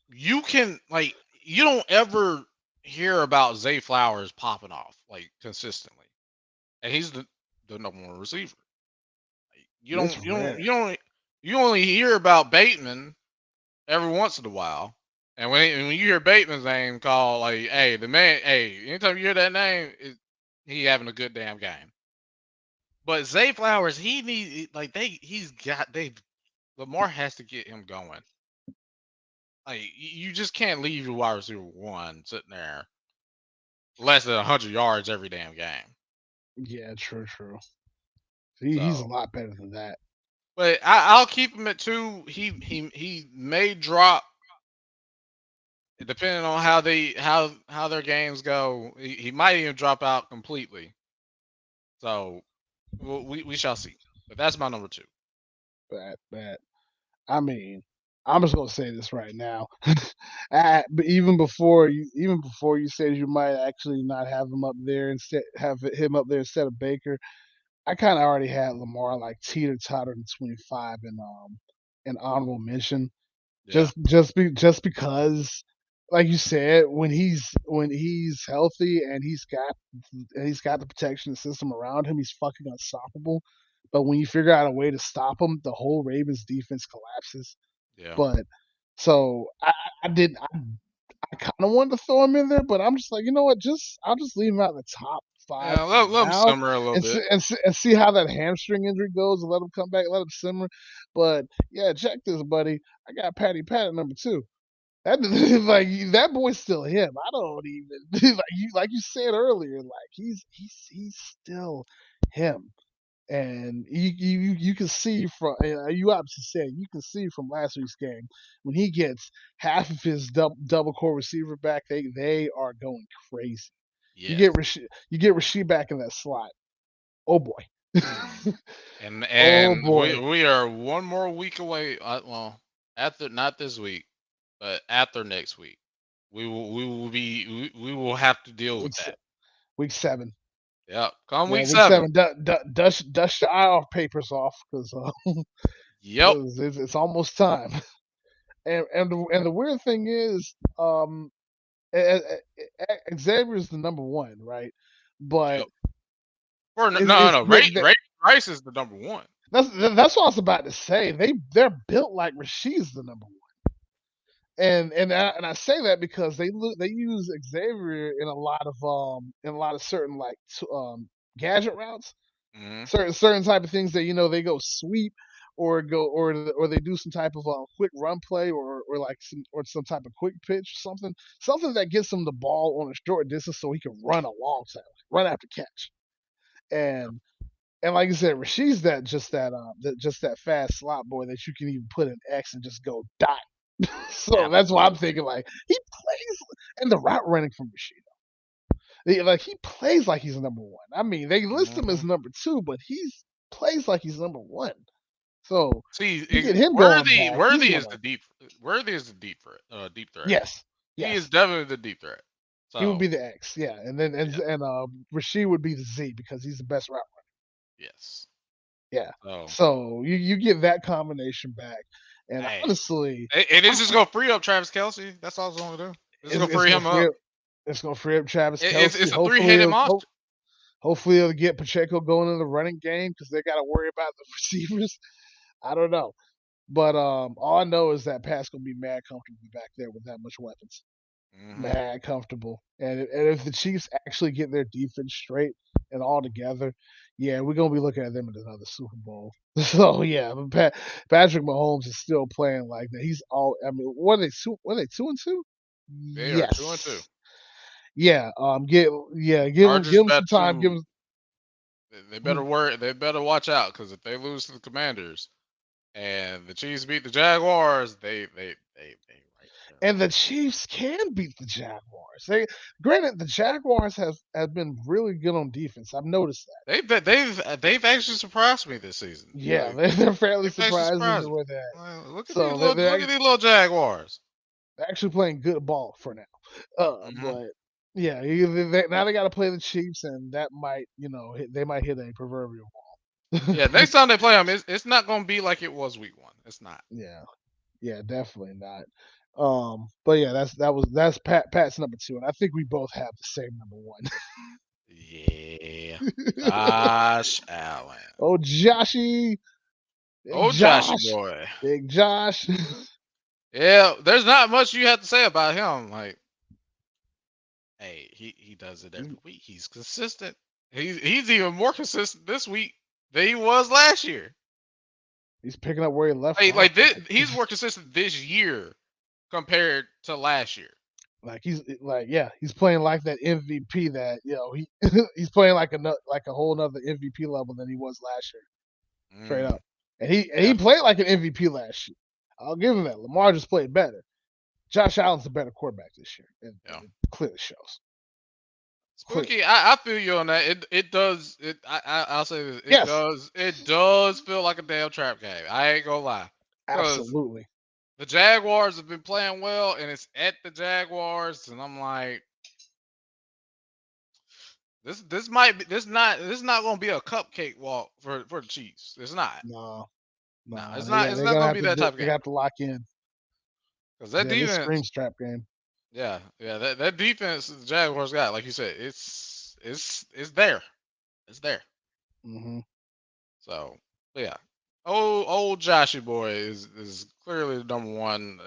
you can you don't ever hear about Zay Flowers popping off like consistently, and he's the number one receiver. Like, It's rare. you only hear about Bateman every once in a while. And when you hear Bateman's name called, like, hey, the man, hey, anytime you hear that name, he having a good damn game. But Zay Flowers, he needs like Lamar has to get him going. Like you just can't leave your wide receiver one sitting there less than 100 yards every damn game. Yeah, true, true. He's a So, lot better than that. but I'll keep him at two. He may drop depending on how their games go. He might even drop out completely. So we shall see. But that's my number two. That I mean, I'm just gonna say this right now. But even before you said you might actually not have him up there instead have him up there instead of Baker, I kind of already had Lamar like teeter totter in 25 and an honorable mention. Yeah. Just because, like you said, when he's healthy and he's got the protection system around him, he's fucking unstoppable. But when you figure out a way to stop him, the whole Ravens defense collapses. Yeah. But so I did I kind of wanted to throw him in there, but I'm just like, you know what? I'll just leave him out in the top five Yeah. for Let him now, simmer a little bit. and see how that hamstring injury goes, and let him come back, let him simmer. But yeah, check this, buddy. I got Patty Pat at number two. That like that boy's still him. I don't even like you said earlier. Like he's still him. And you can see from you obviously said you can see from last week's game when he gets half of his double core receiver back, they are going crazy. Yes. You get Rasheed back in that slot. Oh boy, oh And boy. we are one more week away. Well, after not this week, but after next week, we will have to deal with Week that. week 7. Yep. Come Yeah, week week seven. 7. Dust your eye off papers off because Yep. it's almost time. And the weird thing is, Xavier's the number one, right? But Yep. Or no, no, it's no. Rice is the number one. that's what I was about to say. They're built like Rasheed's the number one, and I say that because they use Xavier in a lot of certain like gadget routes, Hmm. certain type of things that they go sweep or or they do some type of quick run play or like some type of quick pitch something that gets him the ball on a short distance so he can run a long time, run after catch. And and like I said, Rasheed's just that fast slot boy that you can even put an X and just go dot. So that's why I'm Absolutely. thinking like he plays and the route running from Rashid. Like he plays like he's number one. I mean, they list him Hmm. as number two, but he's plays like he's number one. So See, you get him going back. He's Worthy is gonna the Worthy is the deep threat. yes, He is yes. definitely the deep threat. He would So be the X, yeah, and then yeah, Rashid would be the Z because he's the best route runner. yes. Yeah. So So you get that combination back, and hey, honestly, and I, this is gonna free up Travis Kelsey. That's all it's gonna do. This is gonna it's free gonna him up. free up Travis Kelsey. It's a three-headed monster. Hopefully it'll get Pacheco going in the running game because they got to worry about the receivers. I don't know, but all I know is that Pat's gonna be mad comfortable back there with that much weapons. Hmm. mad comfortable. And if the Chiefs actually get their defense straight and all together, yeah, we're gonna be looking at them in another Super Bowl. So yeah, but Patrick Mahomes is still playing like that. He's all. I mean, what are they? What are they 2-2? They are 2-2. Yes. Yeah. Give Chargers him bet some time. Give to him. they better Hmm. work. They better watch out because if they lose to the Commanders and the Chiefs beat the Jaguars, they right there. And the Chiefs can beat the Jaguars. Granted, the Jaguars have been really good on defense. I've noticed that. They've actually surprised me this season. Yeah, Like they're fairly they've actually surprising surprised to me. where they're at. Look at these So little look at these little Jaguars. they're actually playing good ball for now. Hmm. But yeah, now they got to play the Chiefs, and that might, they might hit a proverbial wall. Yeah, next time they play them, it's not going to be like it was week one. It's not. Yeah, yeah, definitely not. But yeah, that's Pat's number two, and I think we both have the same number one. Yeah, Josh Allen. Oh, Joshy, Big Oh, Joshy Josh, boy. Big Josh. Yeah, there's not much you have to say about him. Like, hey, he does it every week. He's consistent. He's even more consistent this week than he was last year. He's picking up where he left Like off. he's more consistent this year compared to last year. Like yeah, he's playing like that MVP that he he's playing like a whole nother MVP level than he was last year, straight Mm, up. And he yeah, played like an MVP last year. I'll give him that. Lamar just played better. Josh Allen's a better quarterback this year, and yeah. it clearly shows. Clearly. Spooky, I feel you on that. It does it. I'll say this. Yes, It does feel like a damn trap game. I ain't gonna lie, because absolutely. the Jaguars have been playing well, and it's at the Jaguars, and I'm like, this might be this not gonna be a cupcake walk for the Chiefs. It's not. No, No, no, they it's they're not gonna gonna have be to that type of they game. got to lock in. Because that Yeah, this defense, screams trap game. yeah, that defense the Jaguars got, like you said, it's there. It's there. Hmm. So, but yeah. Old Joshy boy is clearly the number one.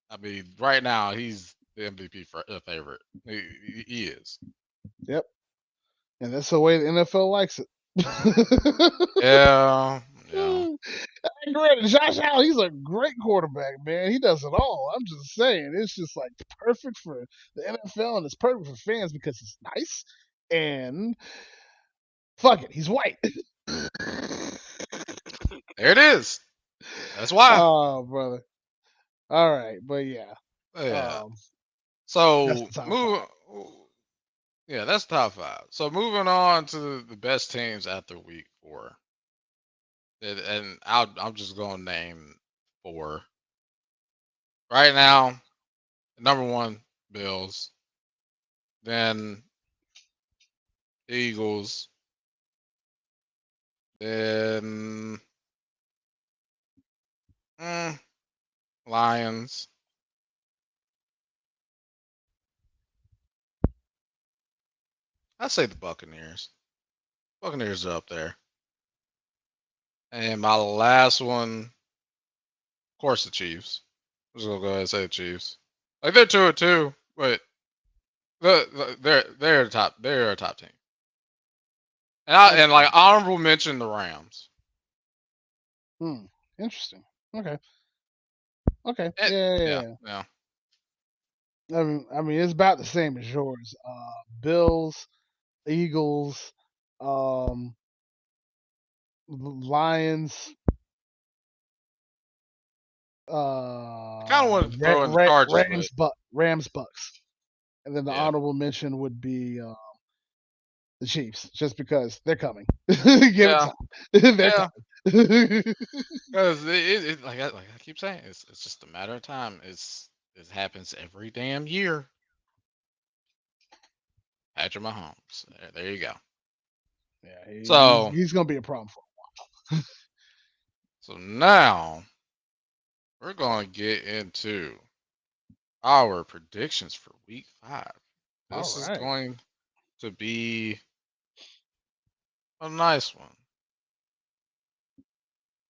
I mean, right now he's the MVP favorite. He is. Yep, and that's the way the NFL likes it. Yeah, yeah. Granted, Josh Allen, he's a great quarterback, man. He does it all. I'm just saying, it's just like perfect for the NFL and it's perfect for fans because he's nice and fuck it, he's white. There it is. That's why. Oh, brother. All right, but yeah, Yeah. um, that's So the top move. five. Yeah, that's top five. So moving on to the best teams after week four, and I'm just gonna name four right now. Number one, Bills. Then Eagles. Then mm, Lions. I say the Buccaneers. Buccaneers are up there. And my last one, of course, the Chiefs. I'm just gonna go ahead and say the Chiefs. Like they're 2-2, but they're a top team. And like Understand. honorable mention the Rams. Hmm. Interesting. Okay. Okay. It, Yeah, yeah, yeah, yeah. yeah. I mean, it's about the same as yours. Bills, Eagles, um, Lions, I kind of wanted to throw in the Chargers, but Rams, Bucks, and then the yeah, honorable mention would be the Chiefs, just because they're coming. Give it yeah, time. They're yeah. coming. Because like I keep saying, it's just a matter of time. It happens every damn year. Patrick Mahomes. There you go. Yeah, So he's gonna be a problem for so now we're going to get into our predictions for week five. him. All This is right, going to be a nice one.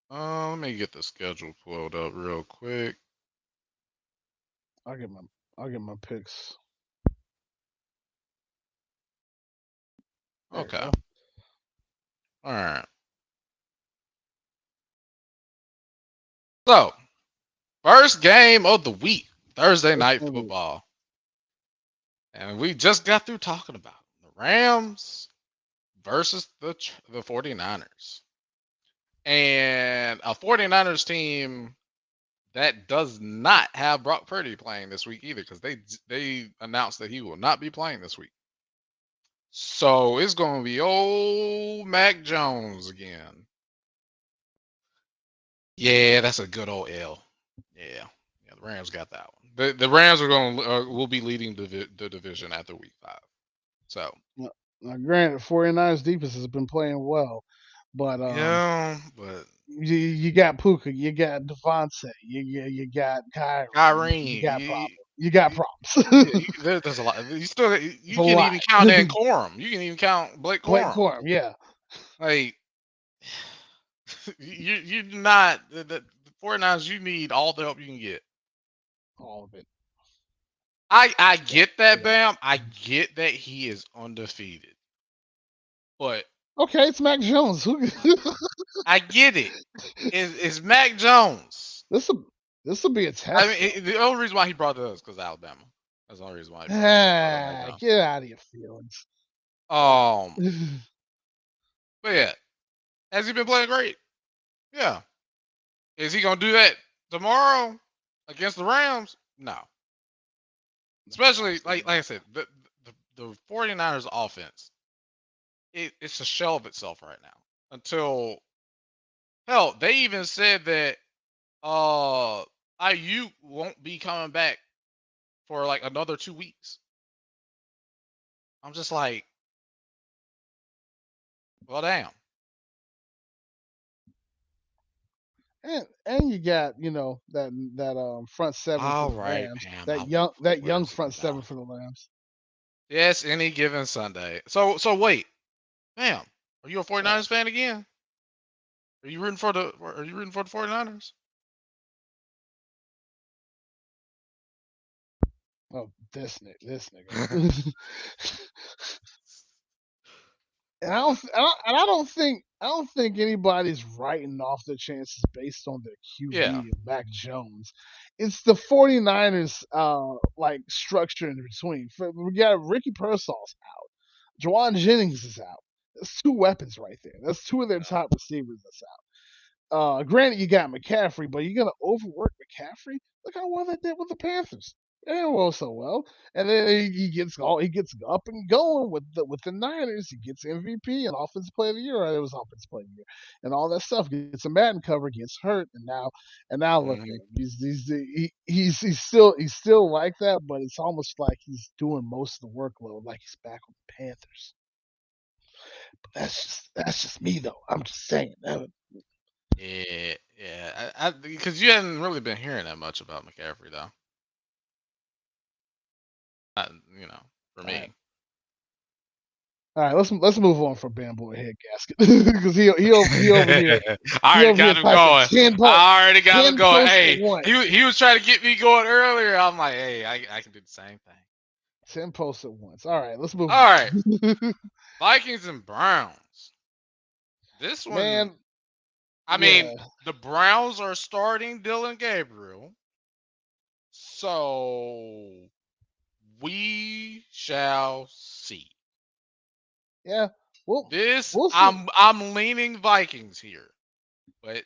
Let me get the schedule pulled up real quick. I'll give him. I'll get my picks. There you Okay. go. All right. So, first game of the week, Thursday First night game of the week. football. And we just got through talking about the Rams versus the 49ers. And a 49ers team that does not have Brock Purdy playing this week either because they announced that he will not be playing this week. So it's going to be old Mac Jones again. Yeah, that's a good old L. Yeah, yeah, the Rams got that one. The Rams are going will be leading the division after week 5. So Now, granted, 49ers defense has been playing well, but yeah, but you got Puka, you got Devontae, you got Kyrie, you Kyrie, got problems. You got yeah, problems. there's a lot. You still It's you a can lot. even count in Corum. You can even count Blake Blake Corum. Corum, yeah, Like you're not the 49ers. You need all the help you can get. all of it. I Yeah, get that, yeah. Bam. I get that he is undefeated, but Okay, it's Mac Jones. I get it. It's Mac Jones. this will this will be a I test, mean, though. the only reason why he brought it up is because Alabama. That's the only reason why he brought up Mac Jones. Get out of your feelings. Um, but yeah, has he been playing great? Yeah. Is he gonna do that tomorrow against the Rams? No. Especially like I said, the 49ers offense, it's a shell of itself right now. Until hell, they even said that IU won't be coming back for like another 2 weeks. I'm just like, well, damn. And you got that front seven for All the right, Rams. Pam. I That will young clear front some seven down. for the Rams. Yes, any given Sunday. So wait, Pam, are you a Oh, 49ers fan again? Are you rooting for the 49ers? oh, this nigga. And I don't think anybody's writing off the chances based on their Yeah. QB of Mac Jones. It's the 49ers like structure in between. We got Ricky Pearsall's out. Jawan Jennings is out. That's two weapons right there. That's two of their top receivers that's out. Granted, you got McCaffrey, but you're gonna overwork McCaffrey. Look how well they did with the Panthers. They didn't roll so well, and then he gets up and going with the Niners. He gets MVP and Offensive Player of the Year. Right? It was Offensive Player of the Year, and all that stuff. Gets a Madden cover, gets hurt, and now look at Hmm. him. He's still like that, but it's almost like he's doing most of the workload, like he's back on the Panthers. But that's just me though. I'm just saying. Yeah, yeah. Because you hadn't really been hearing that much about McCaffrey though. Not, for All right. me. All right, let's move on from Bamboo and Head Gasket because I he already over here got him typing going. 10 I already got him 10 going. posts at Hey, once. he was trying to get me going earlier. I'm like, hey, I can do the same thing. 10 posts at once. All right, let's move All right, on. Vikings and Browns. This one, Man, I mean, yeah, the Browns are starting Dylan Gabriel, so we shall see. yeah. We'll This we'll see. I'm leaning Vikings here, but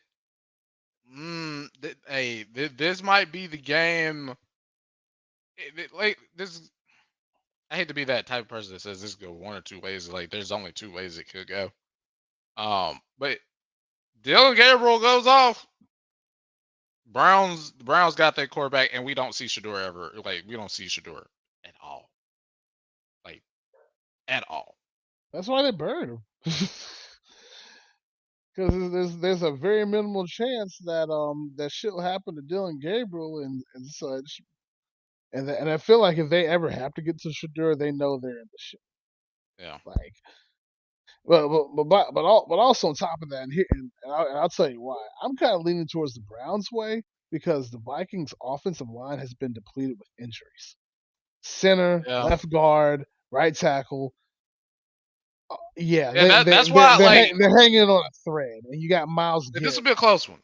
this might be the game. Like this, I hate to be that type of person that says this could go one or two ways. Like there's only two ways it could go. But Dylan Gabriel goes off. The Browns got that quarterback, and we don't see Shador ever. Like we don't see Shador at all. Like at all. That's why they burned him. Because there's a very minimal chance that shit will happen to Dylan Gabriel and such. And I feel like if they ever have to get to Shadur, they know they're in the shit. Yeah. Like, but also on top of that, and I'll tell you why. I'm kind of leaning towards the Browns way. because the Vikings' offensive line has been depleted with injuries. Center, Yeah. left guard, right tackle. Yeah, Yeah, that's why like they're hanging on a thread, and you got Miles this will Garrett. be a close one.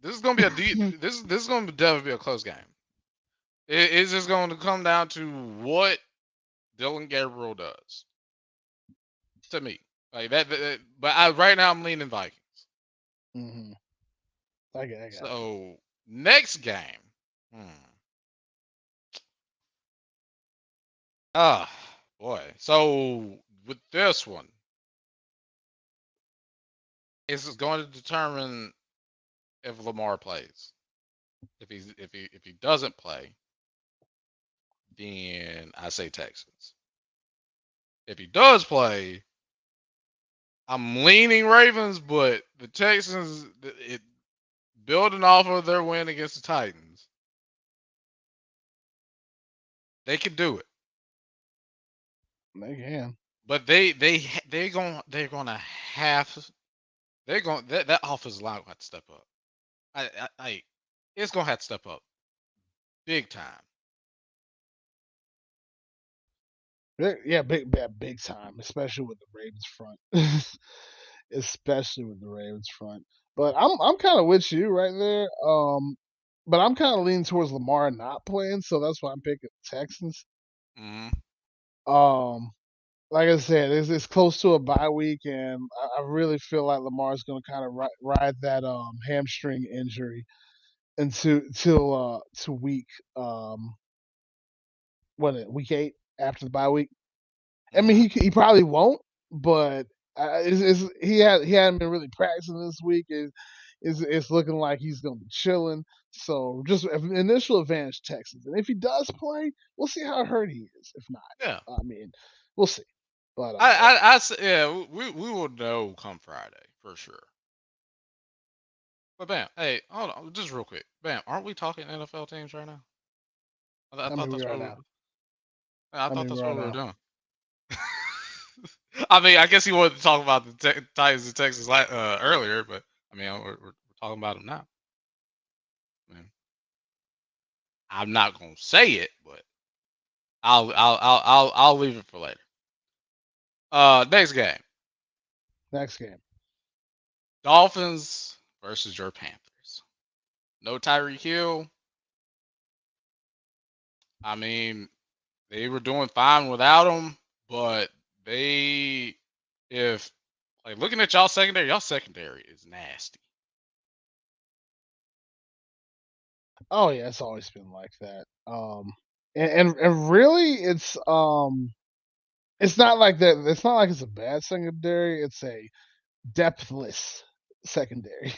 This is gonna be a this is gonna definitely be a close game. It's just going to come down to what Dylan Gabriel does to me. Like but right now I'm leaning Vikings. Mm-hmm. I got you. So next game. Hmm. Ah, boy. So with this one, it's going to determine if Lamar plays. If he doesn't play, then I say Texans. If he does play, I'm leaning Ravens, but the Texans, building off of their win against the Titans, they can do it. They can. But they're gonna have they're going that offensive line gonna have to step up. I it's gonna have to step up big time. Yeah, big time, especially with the Ravens front. Especially with the Ravens front. But I'm kind of with you right there. But I'm kind of leaning towards Lamar not playing, so that's why I'm picking the Texans. Hmm. Um, like I said, it's close to a bye week, and I really feel like Lamar's going to kind of ride that hamstring injury to week um week 8 after the bye week. I mean, Hmm. he probably won't, but he hadn't been really practicing this week. It's looking like he's gonna be chilling. So just initial advantage Texans, and if he does play, we'll see how hurt he is. If not, Yeah. I mean, we'll see. But Yeah, we will know come Friday for sure. But bam, hey, hold on, just real quick, bam, aren't we talking NFL teams right now? I I mean, thought we that's are what now. I I thought mean, we that's are what we were now. doing. I mean, I guess he wanted to talk about the Titans and Texas earlier, but I mean, we're talking about them now. I mean, I'm not gonna say it, but I'll leave it for later. Next game, Next game. Dolphins versus your Panthers. No Tyreek Hill. I mean, they were doing fine without him, but they, if like looking at y'all secondary is nasty. Oh yeah, it's always been like that. And really, it's not like that. It's not like it's a bad secondary. It's a depthless secondary.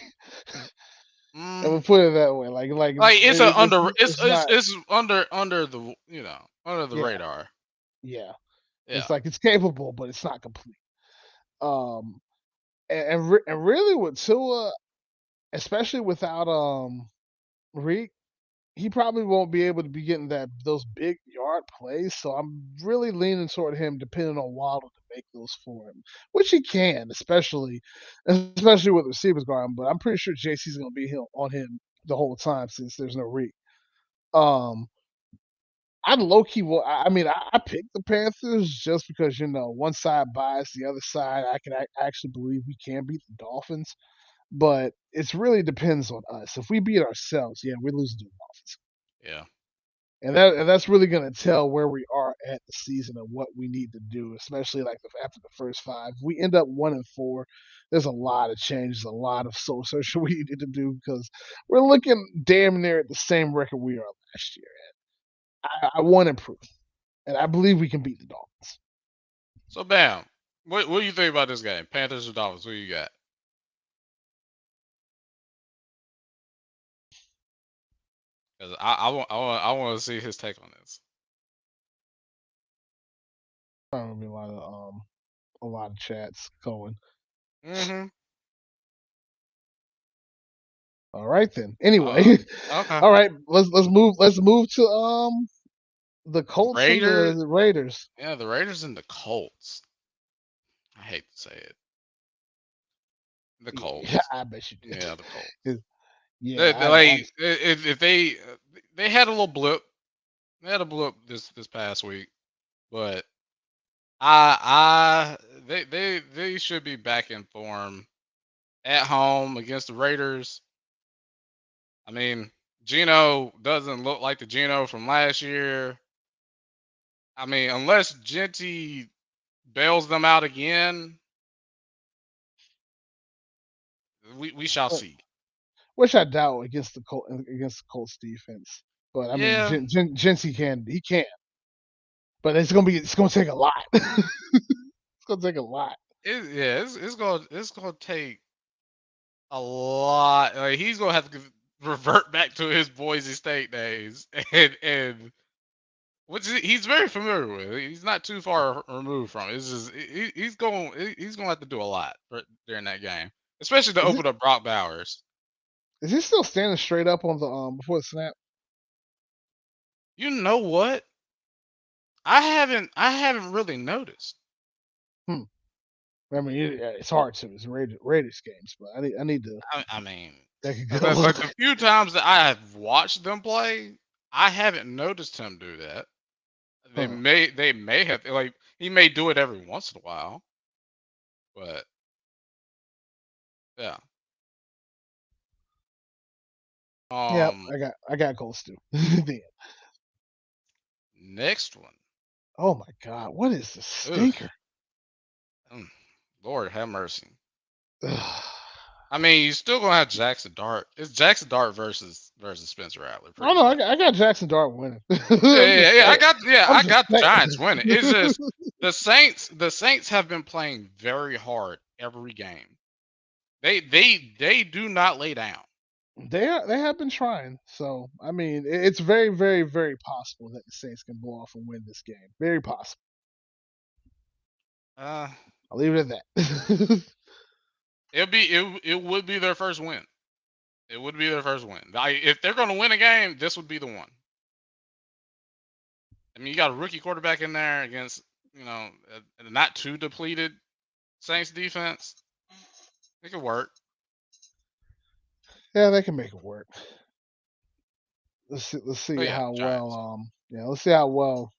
And Mm, we'll put it that way. like it's a under it's not. it's under the under the Yeah, radar. yeah. Yeah. It's like it's capable, but it's not complete. Um, and really with Tua, especially without Reek, he probably won't be able to be getting those big yard plays. So I'm really leaning toward him, depending on Waddle to make those for him, which he can, especially with receivers guarding. But I'm pretty sure JC's going to be on him the whole time since there's no Reek. Um, I'd low key. Well, I mean, I picked the Panthers just because one side biased, the other side I can actually believe we can beat the Dolphins. But it really depends on us. If we beat ourselves, yeah, we lose to the Dolphins, Yeah. and that's really going to tell where we are at the season and what we need to do, especially like after the first 5. If we end up 1-4, there's a lot of changes, a lot of soul searching we need to do because we're looking damn near at the same record we are last year. I want to improve, and I believe we can beat the Dolphins. So bam, what do you think about this game? Panthers or Dolphins? Who you got? Because I want to see his take on this. Probably be a lot of chats going. Mm-hmm. All right then. Anyway, Okay. all right. Let's move to the The Colts and Raiders. the Raiders. Yeah, the Raiders and the Colts. I hate to say it. The Yeah, Colts. I bet you Yeah, the did. Colts. Yeah, Like if they had a little blip, they had a blip this past week, but they should be back in form at home against the Raiders. I mean, Gino doesn't look like the Gino from last year. I mean, unless Genty bails them out again, we shall uh, see. which I doubt against the Colts defense. But I mean, Yeah, Jency can, but it's gonna take a lot. It's gonna take a lot. it's gonna take a lot. Like he's gonna have to revert back to his Boise State days, and which he's very familiar with. He's not too far removed from it. It's just he's gonna have to do a lot during that game, especially to Is it open up Brock Bowers. is he still standing straight up on the before the snap? You know what? I haven't really noticed. Hmm. I mean, it's hard to. It's Raiders games, but I need to I mean, take a good like look. the few times that I have watched them play, I haven't noticed him do that. Huh. They may have like he may do it every once in a while, but yeah. Yep, Um, I got Colts too. Then. next one. Oh my God, what is the Ugh, stinker? mm, Lord have mercy. Ugh. I mean, you still gonna have Jackson Dart. It's Jackson Dart versus Spencer Rattler, Oh pretty no, much. I got Jackson Dart winning. Yeah. I'm I just got the saying. Giants winning. It's just the Saints have been playing very hard every game. They do not lay down. They have been trying. So I mean, it's very very very possible that the Saints can blow off and win this game. Very possible. Uh, I'll leave it at that. it would be their first win. It would be their first win. If they're gonna win a game, this would be the one. I mean, you got a rookie quarterback in there against a not too depleted Saints defense. It could work. Yeah, they can make it work. Let's Oh see yeah, how well Giants. let's see how well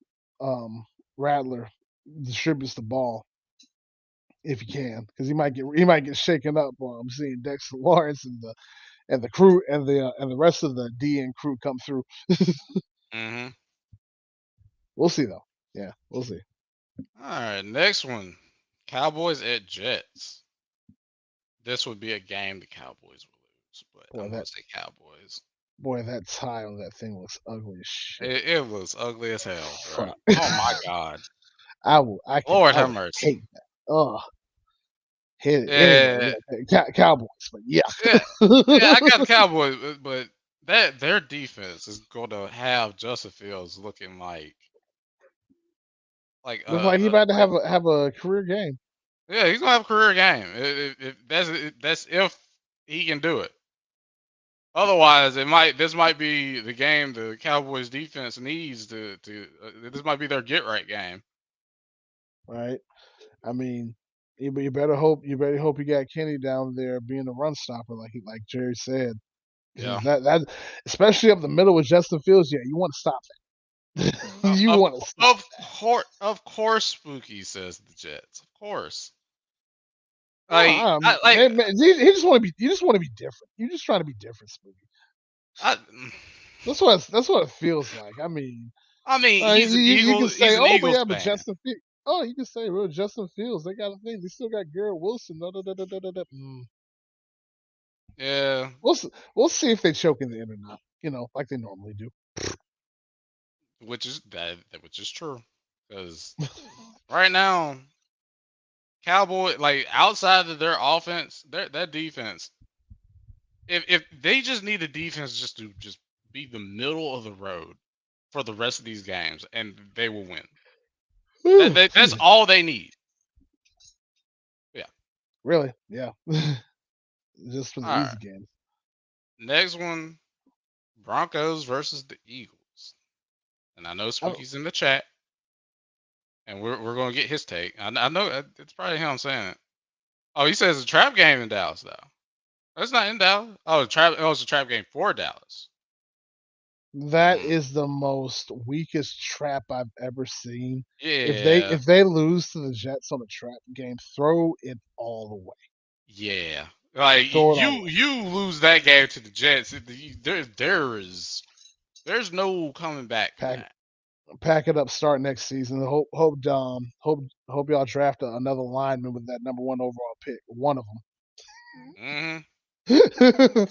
um Rattler distributes the ball if he can, because he might get shaken up while I'm seeing Dexter Lawrence and the crew and the rest of the DN crew come through. Hmm. We'll see though. Yeah, we'll see. All right, next one. Cowboys at Jets. This would be a game the Cowboys will lose, but Boy, I'm gonna that say Cowboys. that tie on that thing looks ugly as shit. It was ugly as hell, bro. Fuck. Oh my god. Lord I have would mercy. hate that. Oh, hate it anyway. Yeah, Yeah, Cowboys, but yeah. yeah, yeah. I got the Cowboys, but that their defense is going to have Justin Fields looking Looks like he about to like have a career game. yeah, he's gonna have a career game. That's if he can do it. Otherwise, this might be the game the Cowboys defense needs to this might be their get right game. Right? I mean, you better hope you got Kenny down there being a run stopper like Jerry said, Yeah. because that especially up the middle with Justin Fields, yeah, you want to stop that. You want to stop. Of course, Spooky says the Jets. Of course. No, he just want to be. You just want to be different. You're just trying to be different, Spooky. I, That's what it feels like. I mean, I mean, he's an you can Eagle. say, He's an oh, but Eagles yeah, but fan. Justin Fields. Oh, you can say, well, Justin Fields. They got a thing. They still got Garrett Wilson. Da, da, da, da, da, da, da. Yeah, We'll see if they choke in the end or not. You know, like they normally do. which is true. Because right now, Cowboy like outside of their offense, their defense. If they just need a defense just to just be the middle of the road for the rest of these games, and they will win. That's all they need. Yeah. Really? Yeah. Just for the All right. easy games. Next one, Broncos versus the Eagles. And I know I don't, Spooky's in the chat, and we're gonna get his take. I know it's probably him saying it. Oh, he says a trap game in Dallas though. It's not in Dallas. Oh, trap. Oh, it's a trap game for Dallas. That Mm, is the most weakest trap I've ever seen. yeah, If they lose to the Jets on a trap game, throw it all away. yeah. Like Throw it all away. you lose that game to the Jets. There's no coming back from Pack that. pack it up. Start next season. Hope y'all draft another lineman with that number 1 overall pick. One of Hmm. them.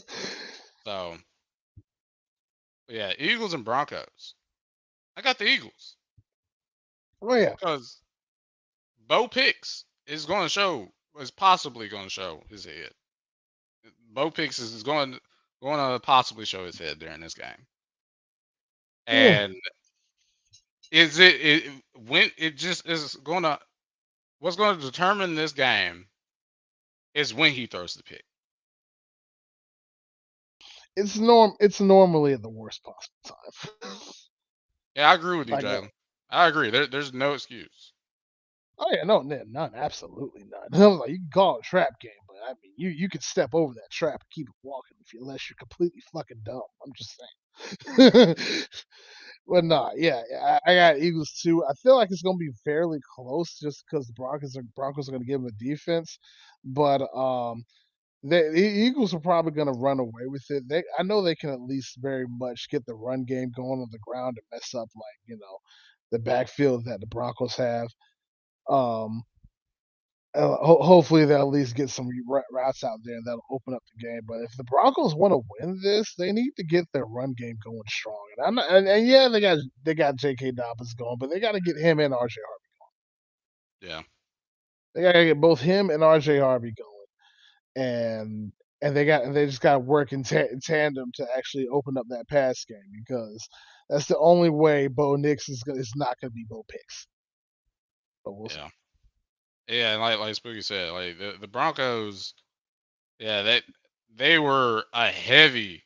So yeah, Eagles and Broncos. I got the Eagles Oh yeah, because Bo Picks is possibly going to show his head. Bo Picks is going to possibly show his head during this game. yeah. And is it when it just is going to what's going to determine this game is when he throws the pick. It's normally at the worst possible time. Yeah, I agree with you, like Jalen. I agree. There's no excuse. Oh yeah, no, none, absolutely none. I was like, you can call it a trap game, but I mean, you can step over that trap and keep it walking unless you're completely fucking dumb. I'm just saying. But nah, yeah, I got Eagles too. I feel like it's gonna be fairly close just because the Broncos are gonna give them a defense, but the Eagles are probably gonna run away with it. I know they can at least very much get the run game going on the ground and mess up the backfield that the Broncos have. Um, hopefully they'll at least get some routes out there that'll open up the game. But if the Broncos want to win this, they need to get their run game going strong. And I'm not, and yeah, they got J.K. Dobbins going, but they got to get him and R.J. Harvey. Yeah. They got to get both him and R.J. Harvey going, and they just got to work in tandem to actually open up that pass game because that's the only way Bo Nix is not going to be Bo Picks. But we'll see. Yeah. Yeah, and like Spooky said, like the Broncos, yeah, they were a heavy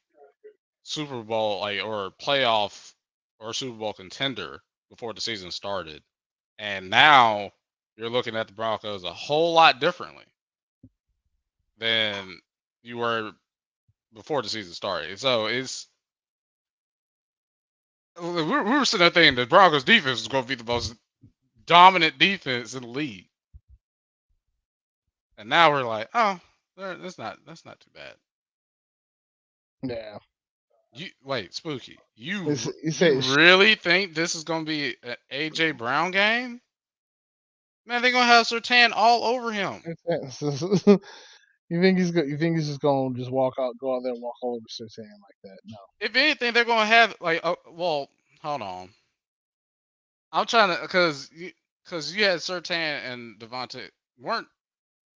Super Bowl like or playoff or Super Bowl contender before the season started. And now you're looking at the Broncos a whole lot differently than you were before the season started. So we were sitting there thinking the Broncos defense was going to be the most dominant defense in the league, and now we're like, oh, that's not too bad. Yeah. You wait, Spooky. You You say really think this is going to be an AJ Brown game? Man, they're gonna have Sertan all over him. You think he's just gonna just go out there and walk all over Sertan like that? No. If anything, they're gonna have like, well, hold on. I'm trying to because you had Sertan and Devontae weren't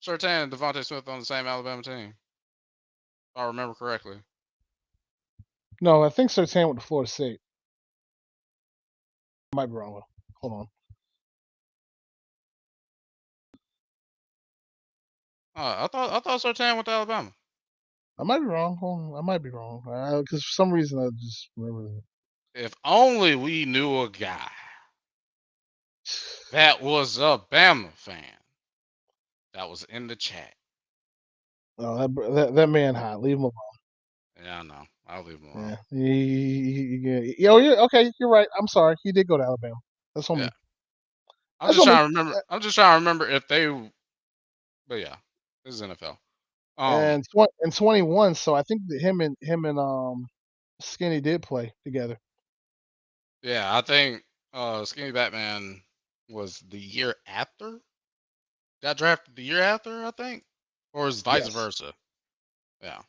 Sertan and Devontae Smith on the same Alabama team. If I remember correctly. No, I think Sertan went to Florida State. I might be wrong. Hold on. I thought Sertan went to Alabama. I might be wrong. Hold on. I might be wrong. Because for some reason I just remember that. If only we knew a guy that was a Bama fan that was in the chat. No, that man hot. Leave him alone. Yeah, I know. I'll leave him Yeah. alone. Oh, yeah. Okay, you're right. I'm sorry. He did go to Alabama. That's on Yeah, me. That's on me. I'm just trying to remember if they. But yeah, this is NFL. And 21. So I think that him and Skinny did play together. Yeah, I think Skinny Batman was the year after. Got drafted the year after, I think, or is vice Yes. versa. Yeah.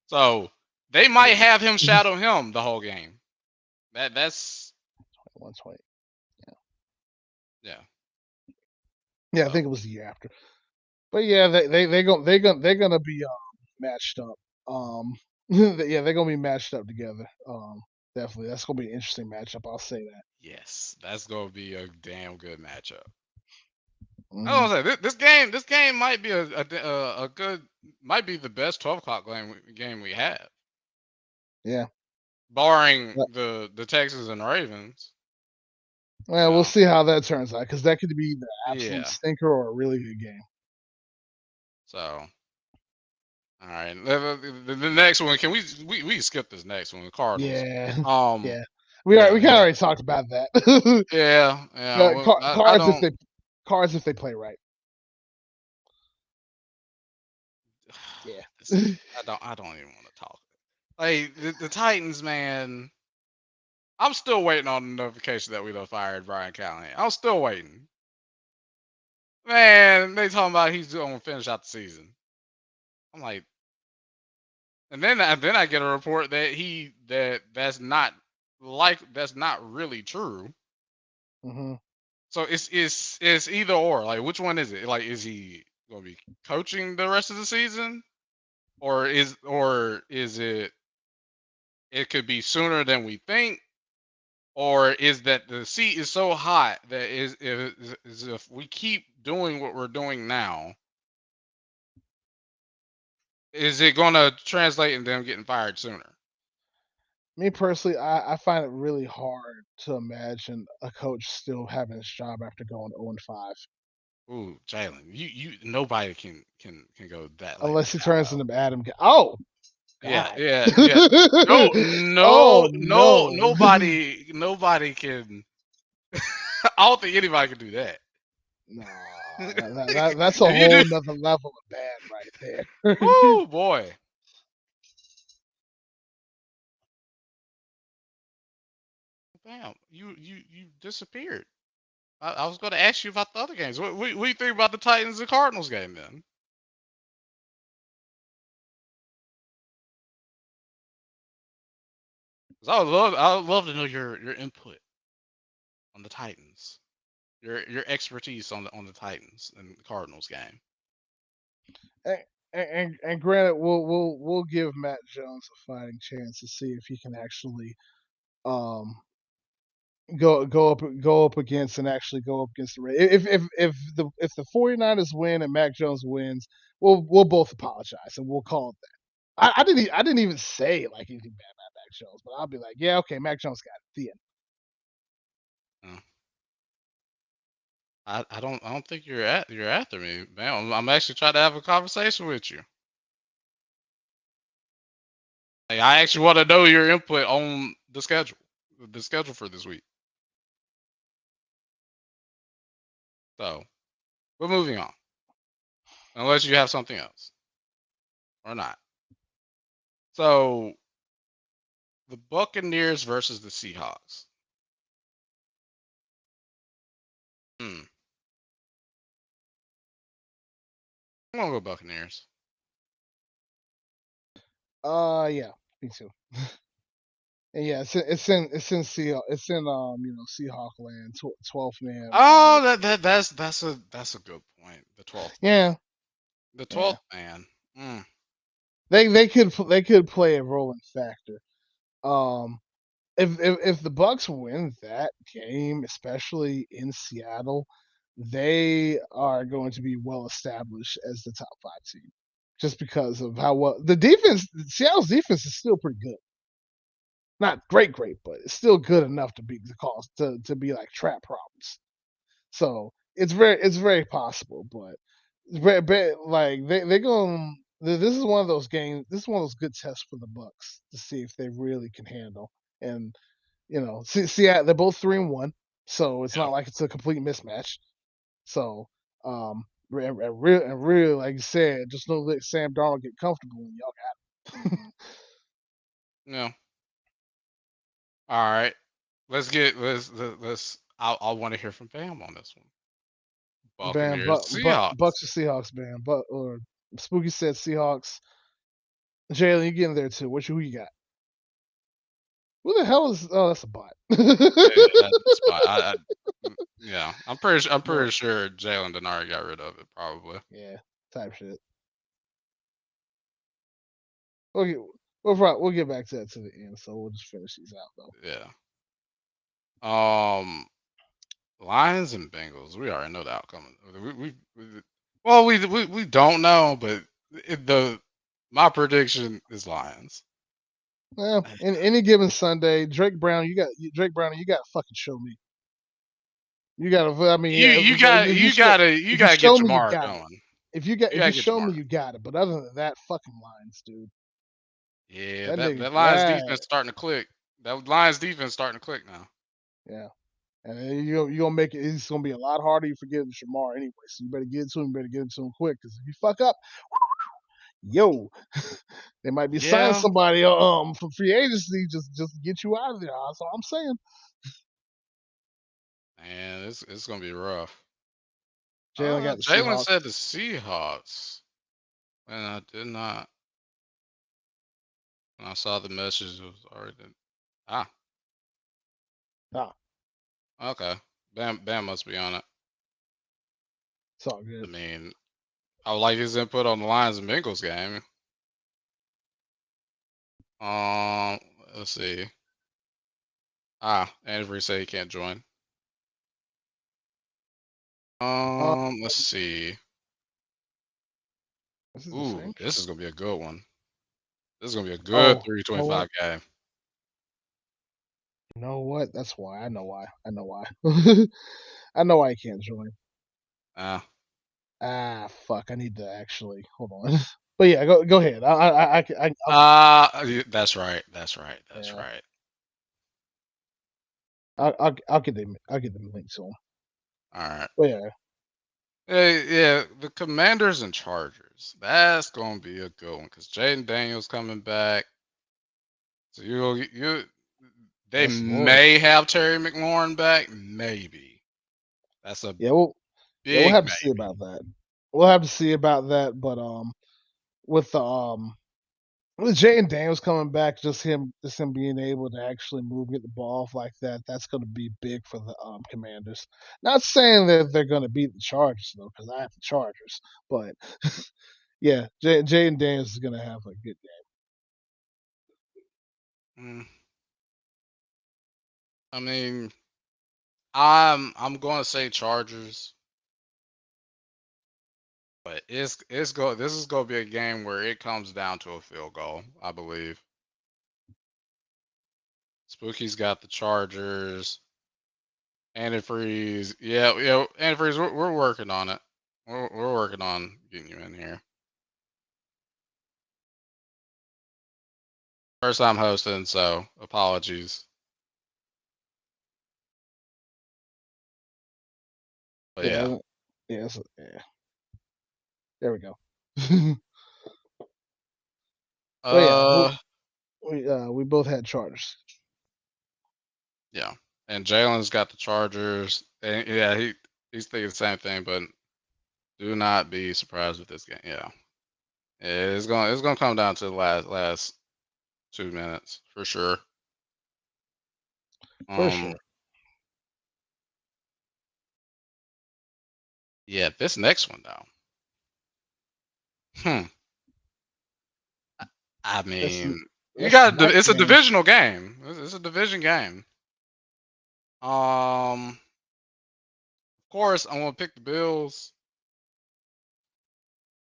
So they Yeah. might have him shadow him the whole game. That's 120. yeah. Yeah, I So think it was the year after. But yeah, they're gonna be matched up. Yeah, they're gonna be matched up together. Definitely, that's gonna be an interesting matchup. I'll say that. yes, that's gonna be a damn good matchup. I Hmm. was say this game might be a good might be the best 12 o'clock game we have, Yeah. barring Yeah. the Texans and Ravens. You Well, we'll know, see how that turns out because that could be the absolute yeah. stinker or a really good game. So All right. The next one. Can we skip this next one? The Cardinals. Yeah, Um. yeah. We kind of Yeah. already talked about that. Yeah. Yeah. Well, I Cards if don't. they cards if they play right. Yeah. I don't even want to talk. Like the Titans, man. I'm still waiting on the notification that we done fired Brian Callahan. I'm still waiting. Man, they talking about he's going to finish out the season. I'm like, and then I get a report that that's not really true. hmm So it's either or. Like, which one is it? Like, is he going to be coaching the rest of the season, or is it? It could be sooner than we think, or is that the seat is so hot that is if we keep doing what we're doing now, is it going to translate into them getting fired sooner? Me personally, I find it really hard to imagine a coach still having his job after going 0-5, Ooh, Jalen, nobody can go that late unless he without turns though. into Adam. Oh Yeah, God. yeah, yeah. No, Oh no, no, no. nobody can. I don't think anybody can do that. Nah, that's a If you do, whole nother level of bad right there. oh boy, damn, you disappeared. I was going to ask you about the other games. What do you think about the Titans and Cardinals game then? 'Cause I would love to know your input on the Titans, your expertise on the Titans and Cardinals game. and, and granted, we'll give Matt Jones a fighting chance to see if he can actually um go up against and actually go up against the Raiders. If the 49ers win and Mac Jones wins, we'll both apologize and we'll call it that. I didn't even say like anything bad about Mac Jones, but I'll be like, yeah, okay, Mac Jones got it. The end. Uh, I don't think you're after me, man. I'm actually trying to have a conversation with you. Like, I actually want to know your input on the schedule for this week. So we're moving on, unless you have something else or not. So the Buccaneers versus the Seahawks. Hmm. I'm gonna go Buccaneers. Yeah, me too. And yeah, it's in Seahawk land, 12th man. Oh, that's a good point. The 12th man. Yeah, The yeah. 12th man. Mm. They could play a rolling factor. Um, if the Bucks win that game, especially in Seattle, they are going to be well established as the top 5 team, just because of how well the defense. Seattle's defense is still pretty good. Not great, but it's still good enough to be the cause to be like trap problems. So it's very possible, but like they going. This is one of those games. This is one of those good tests for the Bucks to see if they really can handle. And see, they're both 3-1, so it's Yeah. not like it's a complete mismatch. So, and really, like you said, just don't let Sam Darnold get comfortable when y'all got him. Yeah. All right. Let's. I want to hear from Bam on this one. Bam, Buccaneers, Seahawks. Bucks or Seahawks, Bam, but or Spooky said Seahawks. Jalen, you get in there too. Who you got? Who the hell is? Oh, that's a bot. Yeah, that's fine. Yeah, I'm But pretty sure Jalen Denari got rid of it probably. yeah, type shit. Okay, we'll get back to that to the end. So we'll just finish these out though. Yeah. Um, Lions and Bengals. We already know the outcome. Well, we don't know, but the my prediction is Lions. Well, in any given Sunday, Drake Brown. You got to fucking show me. You got to. I mean, yeah, You if you got show you if you got to show get me, you Jamar got it. going. You if you gotta get show Jamar. me, you got it. But other than that, fucking Lions, dude. Yeah, That nigga that Lions trash. defense starting to click. That Lions defense starting to click now. Yeah. And then you gonna make it. It's gonna be a lot harder you forget Shamar anyway. So you better get it to him. You better get it to him quick. Because if you fuck up, yo, they might be signing Yeah, somebody for free agency just to get you out of there. That's all I'm saying. man, it's gonna be rough. Jalen got the Jalen Seahawks. said the Seahawks, and I did not. When I saw the message, it was already. Ah, Ah, okay. Bam must be on it. it's all I good. mean, I would like his input on the Lions and Bengals game. Um, let's see. Anniversary say he can't join. Uh, Let's see. this is the Ooh, same. this is gonna be a good one. This is gonna be a good Oh, you know what? 325 game. You know what? That's why. I know why. I know why. I know why I can't join. Ah, Ah, fuck. I need to actually hold on. But yeah, go ahead. that's right. That's right. That's Yeah, right. I'll get them links to them. All right. But yeah, Yeah, the Commanders and Chargers. That's gonna be a good one because Jaden Daniels coming back. So they yes, Lord. may have Terry McLaurin back. Maybe that's a Yeah, we'll big have to see maybe. about that. We'll have to see about that. But with the with Jay and Daniels coming back, just him being able to actually move, get the ball off like that, that's going to be big for the Commanders. Not saying that they're going to beat the Chargers though, because I have the Chargers. But yeah, Jay and Daniels is going to have a good game. Mm, I mean, I'm gonna say Chargers, but this is gonna be a game where it comes down to a field goal. I believe Spooky's got the Chargers. Antifreeze, yeah, Antifreeze. We're working on it. We're working on getting you in here. First time hosting, so apologies. But yeah, Yeah, yeah. There we go. But yeah, uh, we both had Chargers. yeah, and Jalen's got the Chargers, and yeah, he's thinking the same thing. But do not be surprised with this game. Yeah, it's gonna come down to the last 2 minutes for sure. For Um, sure. yeah, this next one though. Hmm. I That's mean, that's the next it's a game. divisional game. It's a division game. Of course, I'm gonna pick the Bills,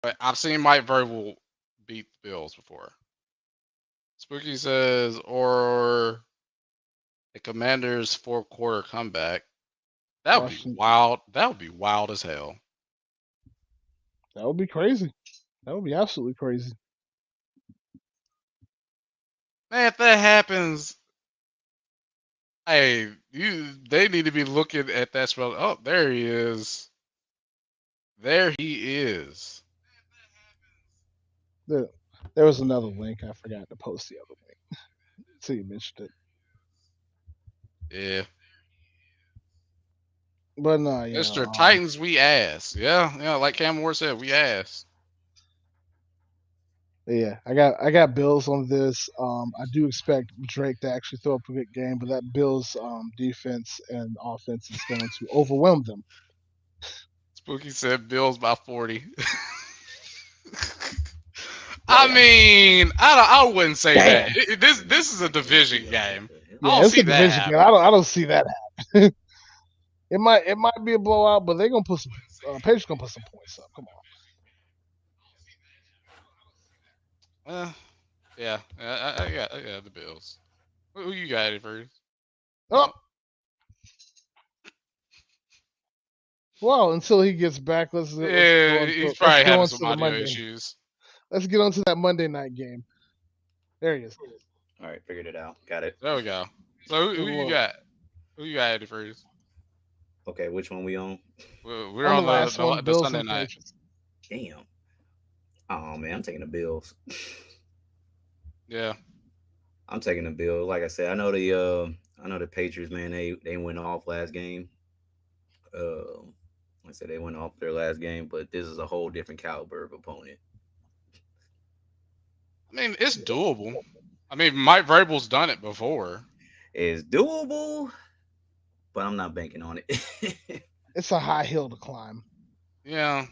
but I've seen Mike Vrabel beat the Bills before. Spooky says, or the Commanders' fourth quarter comeback. That would be Washington. wild. That would be wild as hell. That would be crazy. That would be absolutely crazy. Man, if that happens, hey, they need to be looking at that spell. Oh, there he is. There he is. There, there was another link. I forgot to post the other link. So you mentioned it. Yeah. But no, yeah. Mr. Titans, we ass. Yeah, yeah, like Cam Moore said, we ass. Yeah, I got Bills on this. I do expect Drake to actually throw up a good game, but that Bills defense and offense is going to overwhelm them. Spooky said Bills by 40. I Damn. mean, I wouldn't say that. Damn. This is a division game. I Yeah, don't it's see a that division game. happening. I don't see that happen. It might be a blowout, but they're gonna put some Patriots gonna put some points up. Come Uh, yeah, I got the Bills. Who you got it first? on. Oh, Well, until he gets back, Yeah, he's probably go having into some the audio Monday. issues. Let's get on to that Monday night game. There he is. All right, figured it out. Got it. There we go. So Good who you lord. got? Who you got, Eddie Freeze? Okay, which one we on? We're On the on last one, the Bills Sunday and night. Patriots. Damn. Oh man, I'm taking the Bills. Yeah. I'm taking the Bills. Like I said, I know the Patriots, man. They went off last game. Uh, I said they went off their last game, but this is a whole different caliber of opponent. I mean, it's doable. I mean, Mike Vrabel's done it before. It's doable, but I'm not banking on it. It's a high hill to climb. Yeah.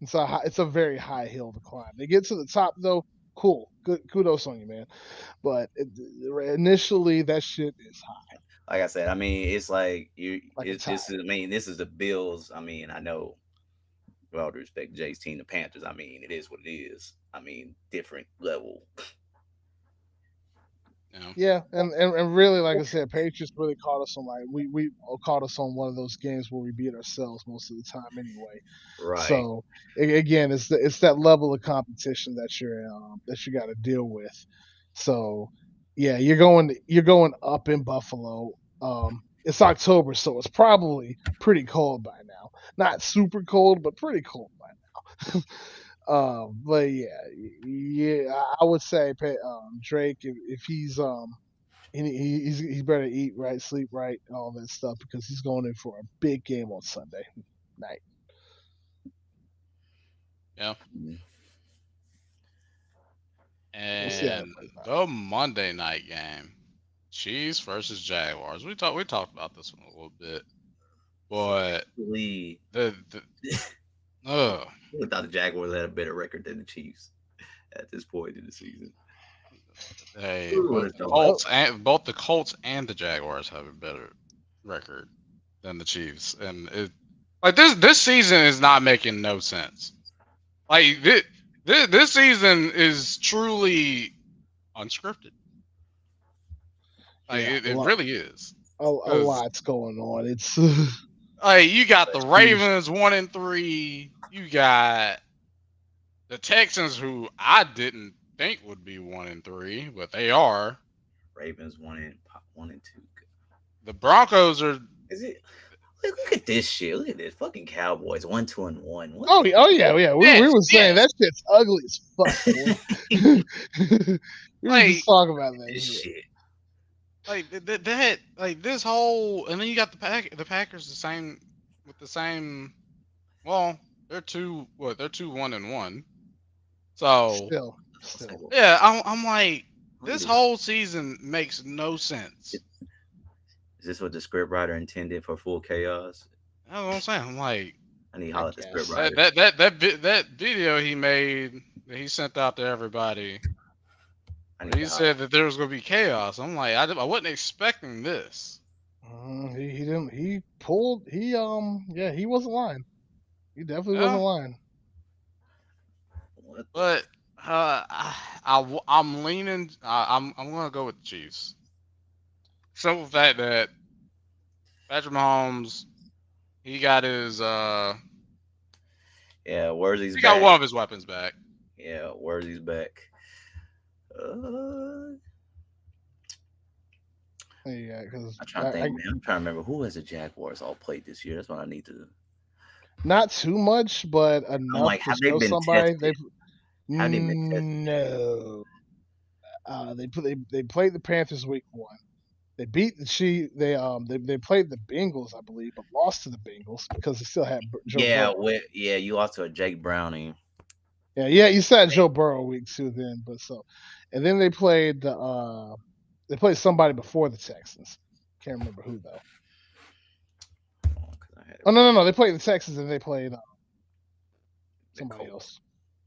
It's a very high hill to climb. They get to the top though, cool. Good kudos on you, man. But initially, that shit is high, Like I said, I mean, it's like you. like a This tide. is. I mean, this is the Bills. I mean, I know. With all due respect, Jay's team, the Panthers. I mean, it is what it is. I mean, different level. Yeah. Yeah, and really, like I said, Patriots really caught us on we caught us on one of those games where we beat ourselves most of the time anyway. Right. So again, it's that level of competition that you got to deal with. So yeah, you're going up in Buffalo. It's October, so it's probably pretty cold by now. Not super cold, but pretty cold by now. But yeah, I would say Drake if he's he's better eat right, sleep right, and all that stuff because he's going in for a big game on Sunday night. Yeah. Mm. We'll see how And that plays out. the Monday night game, Chiefs versus Jaguars. We talked about this one a little bit, but Lee, the uh I thought the Jaguars had a better record than the Chiefs at this point in the season. hey, Who would both have the thought? Well, Colts and the Jaguars have a better record than the Chiefs, and it like this season is not making no sense. Like this season is truly unscripted. Like yeah, it really is. a Because lot's going on. It's like you got the huge. Ravens 1-3, you got the Texans who I didn't think would be 1-3, but they are. Ravens one and two. The Broncos are Is it? Look at this shit. Look at this fucking Cowboys 1-1. What Oh, oh yeah. We yes, were saying yes. that shit's ugly as fuck, boy. We were just Like talking about that this shit. shit? like that like this whole and then you got the Packers the same with the same well, they're 1-1. So Still. yeah, I'm like Look at this this. whole season makes no sense. Is this what the script writer intended for full chaos? That's what I'm saying. I'm like I need to I holler at the script guess. writer. that video he made that he sent out to everybody. I Where need he to holler. said that there was gonna be chaos. I'm like I wasn't expecting this, He didn't. He pulled. Yeah. He wasn't lying. He definitely yeah. wasn't lying. What the But I'm leaning. I'm gonna go with the Chiefs. Simple fact that Patrick Mahomes he got his Yeah, Worthy's he got back. one of his weapons back. Yeah, Worthy's back. Uh, Yeah, because I'm trying to think, man. I'm trying to remember who has the Jaguars all played this year. That's what I need to. not too much, but I'm enough like, to have they show been somebody. tested? Have they been tested? No. They played the Panthers week one. They beat the Chiefs. They played the Bengals, I believe, but lost to the Bengals because they still had Joe Yeah, Burrow. yeah. You also had Jake Browning. Yeah. You said Joe Burrow week two then, and then they played somebody before the Texans. Can't remember who though. Oh no, they played the Texans and they played somebody else.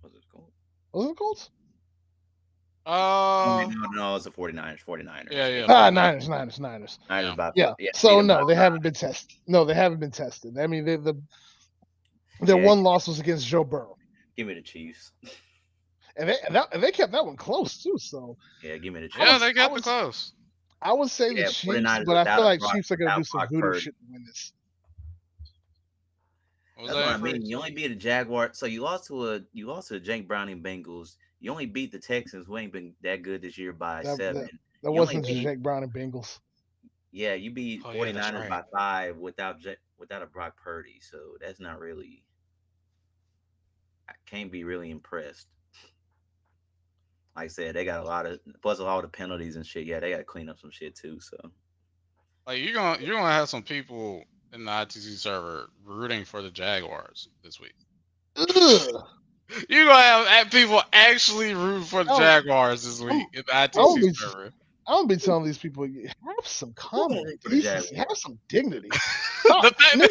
Was it Colts? Was it the Colts? No, it's the 49ers. 49ers. Yeah, Ah, 49. Niners. Niners Yeah. about Yeah. yeah. So no, they haven't been tested. No, they haven't been tested. I mean, their one loss was against Joe Burrow, Give me the Chiefs. and they kept that one close too. So Yeah, give me the Chiefs. Yeah, they got the close. I would say the Yeah, Chiefs, 49ers but I feel without like Brock, Chiefs are going to do without some Brock voodoo Purdy. shit to win this. What was That's what that, I mean. Freeze? You only beat the Jaguar. So you lost to the Jake Browning Bengals. You only beat the Texans, who ain't been that good this year, by That 7. that that You only wasn't the beat Jake Brown and Bengals. Yeah, you beat Oh yeah, that's 49ers right. by 5 without a Brock Purdy. So that's not really. I can't be really impressed. Like I said, they got a lot of plus all the penalties and shit. Yeah, they got to clean up some shit too. So Like you're gonna have some people in the ITC server rooting for the Jaguars this week. Ugh. You're gonna have people actually root for the I'm, Jaguars this I'm, week in the I'm gonna ITC be, server. I'm gonna be telling these people, have some who gonna common root for the decency, have Jaguars? some dignity. Stop, The fact that,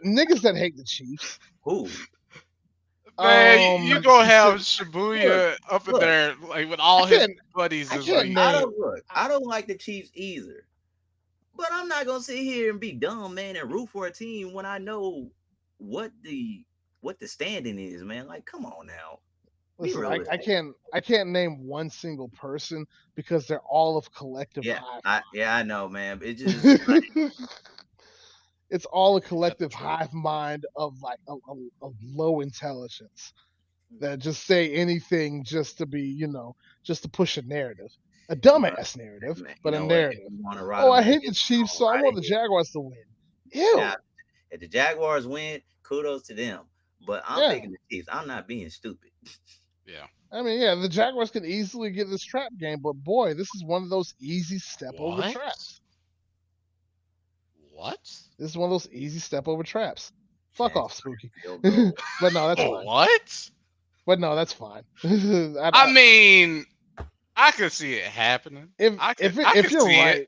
niggas that hate the Chiefs. Who? man, you gonna have Look, Shibuya up in look. there like with I all his can't, buddies I this can't week. I name. don't look. I don't like the Chiefs either. But I'm not gonna sit here and be dumb, man, and root for a team when I know what the what the standing is, man. Like, come on now, be Listen, realistic. I can't name one single person because they're all of collective Yeah, hive I know, man. It just mind. It's all a That's collective true. hive mind of like of low intelligence that just say anything just to be, just to push a narrative, a uh, dumbass narrative, man, you but a know what? If narrative. you want to ride Oh, them I like hate the this, Chiefs, go so I right want the ahead. Jaguars to win. Now, Ew. if the Jaguars win, kudos to them. But I'm Yeah. picking the Chiefs. I'm not being stupid. Yeah. I mean, yeah, the Jaguars could easily get this trap game, but boy, this is one of those easy step over What? traps. What? This is one of those easy step over traps. Fuck off, Jackson Spooky. field goal. But no, that's fine. What? But no, that's fine. I mean, I could see it happening. if I if could you're see it. right,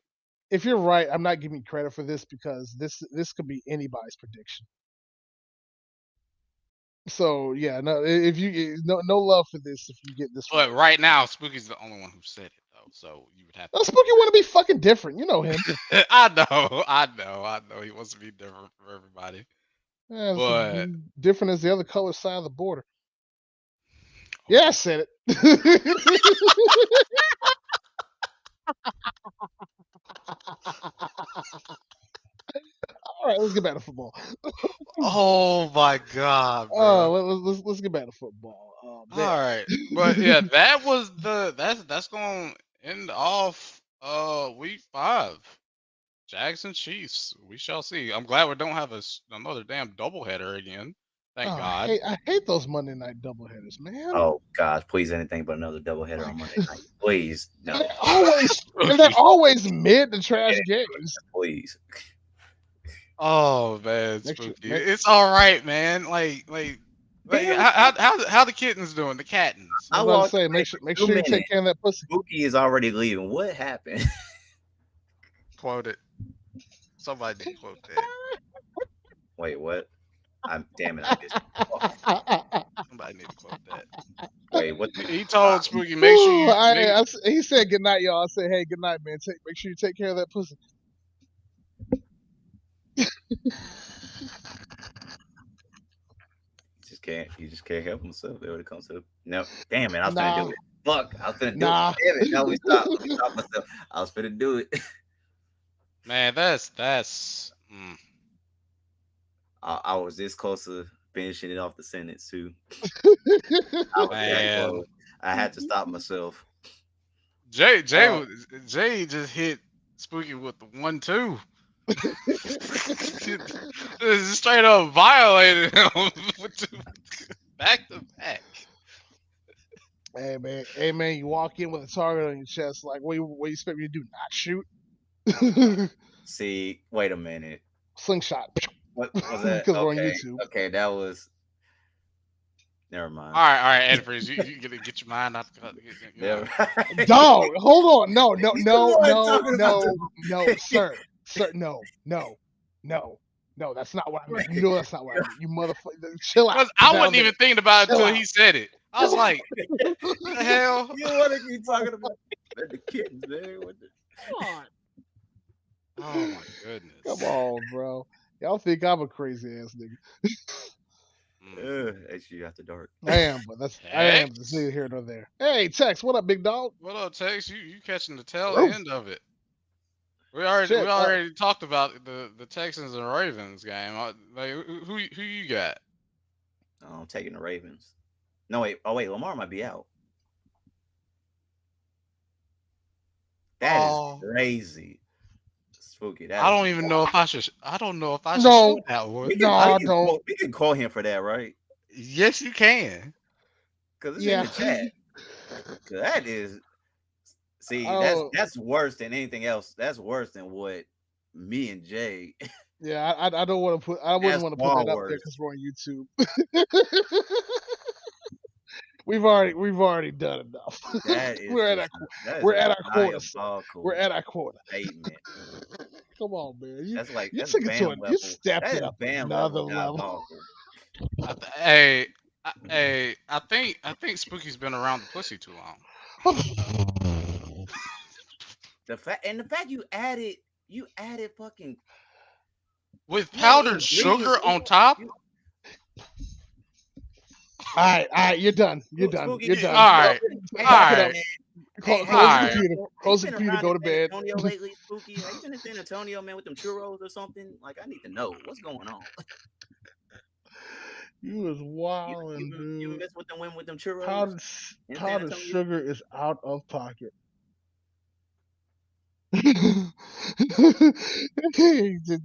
if you're right, I'm not giving you credit for this because this could be anybody's prediction. So yeah, no, if you no love for this if you get this But right. right now, Spooky's the only one who said it though, so you would have No, Spooky want to be fucking different. You know him. to. I know. He wants to be different from everybody. Yeah, it's But different as the other color side of the border. oh, Yeah, I said it. All right, let's get back to football. oh my God, bro. Let's get back to football. Damn. All right, but yeah, that was that's going to end off week 5. Jackson Chiefs. We shall see. I'm glad we don't have another damn doubleheader again. Oh, Thank God. I hate those Monday night doubleheaders, man. Oh gosh, please anything but another doubleheader on Like, Monday night. Please, and no. they're always mid the trash Yeah, games. please. Oh man, Make sure, Spooky. It's all right, man. Like Damn, how the kittens doing? The cattens. I I was about to walked say, away for make two sure you take minutes. care of that pussy. Spooky is already leaving. What happened? Quote it. Somebody need to quote that. Wait, what? I'm damn it, I missed. Oh, Somebody need to quote that. wait, what? He told Spooky, make sure Ooh, you make. he said good night, y'all. I said, hey, good night, man. Make sure you take care of that pussy. He just can't help himself when it comes to no. Damn it, I was gonna do Nah, it. Fuck, I was gonna do it. nah. Damn it, no, we stop. Let me stop myself. I was gonna do it. Man, that's. I was this close to finishing it off the sentence too. I was that Man, close. I had to stop myself. Uh, Jay just hit Spooky with the 1-2. Just straight up violated him with back to back. hey man, you walk in with a target on your chest, like what you expect me to do? Not shoot? See, wait a minute. Slingshot. What was that? Because we're on Okay, YouTube. okay, that was. Never mind. All right, Ed Freeze, you gotta get your mind out. You know. Never mind. Dog, hold on. No, You the one talking about the. no, sir. Sir, no, that's not what I meant. You know that's not what I meant. You motherfucker. Chill out. Cause I Down wasn't there. even thinking about it Chill until out. he said it. I was Chill like, what the hell? You want to keep talking about the kittens, man? What the... Come on. Oh my goodness. Come on, bro. Y'all think I'm a crazy ass nigga. HG after dark. I am, but I am. It's Tex? neither here nor there. Hey, Tex, what up, big dog? What up, Tex? You catching the tail Roof. end of it. Shit. we already talked about the Texans and Ravens game. Like who you got? I'm taking the Ravens. No wait. Oh wait, Lamar might be out. That is Oh, crazy. Spooky. That I is don't even know wild. if I should. I don't know if I should show No, that one. We can no, we I can don't. quote, we can call him for that, right? Yes, you can. Because it's in Yeah. the chat. 'Cause that is I see, don't. that's worse than anything else. That's worse than what me and Jay. Yeah, I don't want to put. I wouldn't That's want to put far that up there worse. because we're on YouTube. we've already done enough. That is we're at just our a, that is we're a at our quota, sir. We're diabolical at our quota. statement. Come on, man. You That's like you that's took it to band you level. stepped That it is up band another level level. diabolical. Hey, hey, I think Spooky's been around the pussy too long. The fact you added fucking With you added powdered sugar ingredients. on top. You, All right, you're done. You're done. Spooky, You're All done. you right, hey, all Pack it hey up. right, man, hey all hey Close the right. computer. have you Close the been computer. around Go in to San bed. Antonio lately, Spooky? Have you been in San Antonio, man, with them churros or something? Like I need to know what's going on. You was You wilding, you dude. mess with them women with them churros Powdered in San powdered Antonio? sugar is out of pocket.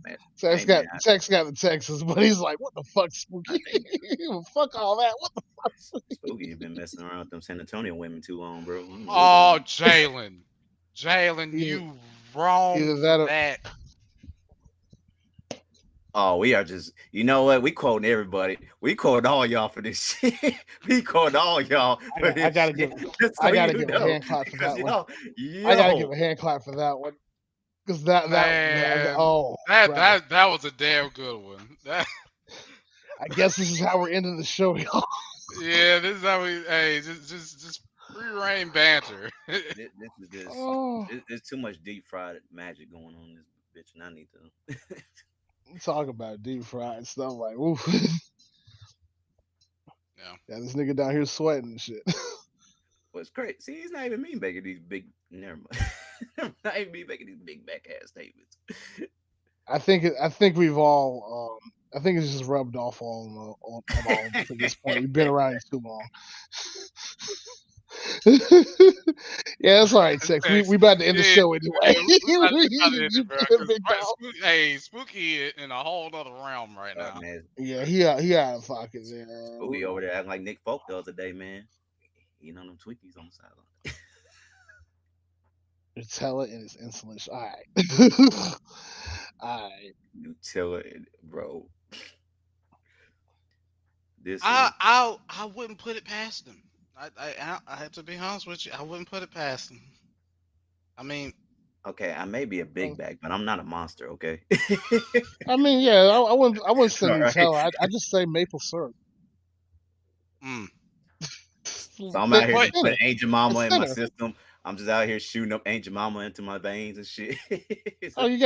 Man, Tex hey man, got the Texas, but he's like, "What the fuck, Spooky? hey, Fuck all that. What the fuck?" Spooky, you've been messing around with them San Antonio women too long, bro. I don't know what's going Oh, on. Jalen, Either, you wrong either for that or that. Oh, we are just, you know what? We quoting everybody. We quoting all y'all for this shit. We quoting all y'all for I this gotta shit. give Just so I gotta you give a know, hand clap for because that one. I gotta give yo, a hand clap for that one because that Man, oh that brother. that that was a damn good one. That, I guess this is how we're ending the show, y'all. yeah, this is how we. Hey, just free reign banter. this is just, Oh, it's too much deep fried magic going on in this bitch, and I need to. talk about deep fried stuff like, oof. Yeah. Yeah, this nigga down here sweating and shit. What's crazy? See, he's not even me making these big. Never mind. Not even me making these big back ass statements. I think we've all I think it's just rubbed off on all of us at this point. We've been around it too long. Yeah, that's all right, Tex. We Thanks. about to end the Yeah, show anyway. yeah, we about to end You it, bro. being a Because big dog. Hey, Spooky in a whole other realm right now. Man, Yeah, he out of pocket there. Spooky over there acting like Nick Folk the other day, man. Eating on them Twinkies on the sideline. Nutella and his insulin. All right. All right. Nutella, bro. This I is I I wouldn't put it past him. I have to be honest with you. I wouldn't put it past him. I mean, okay. I may be a big bag, but I'm not a monster. Okay. I mean, yeah, I wouldn't say All right. Nutella. I just say maple syrup. mm, So I'm out here but just putting Angel Mama It's in my thinner. system. I'm just out here shooting up Angel Mama into my veins and shit. Oh, So, you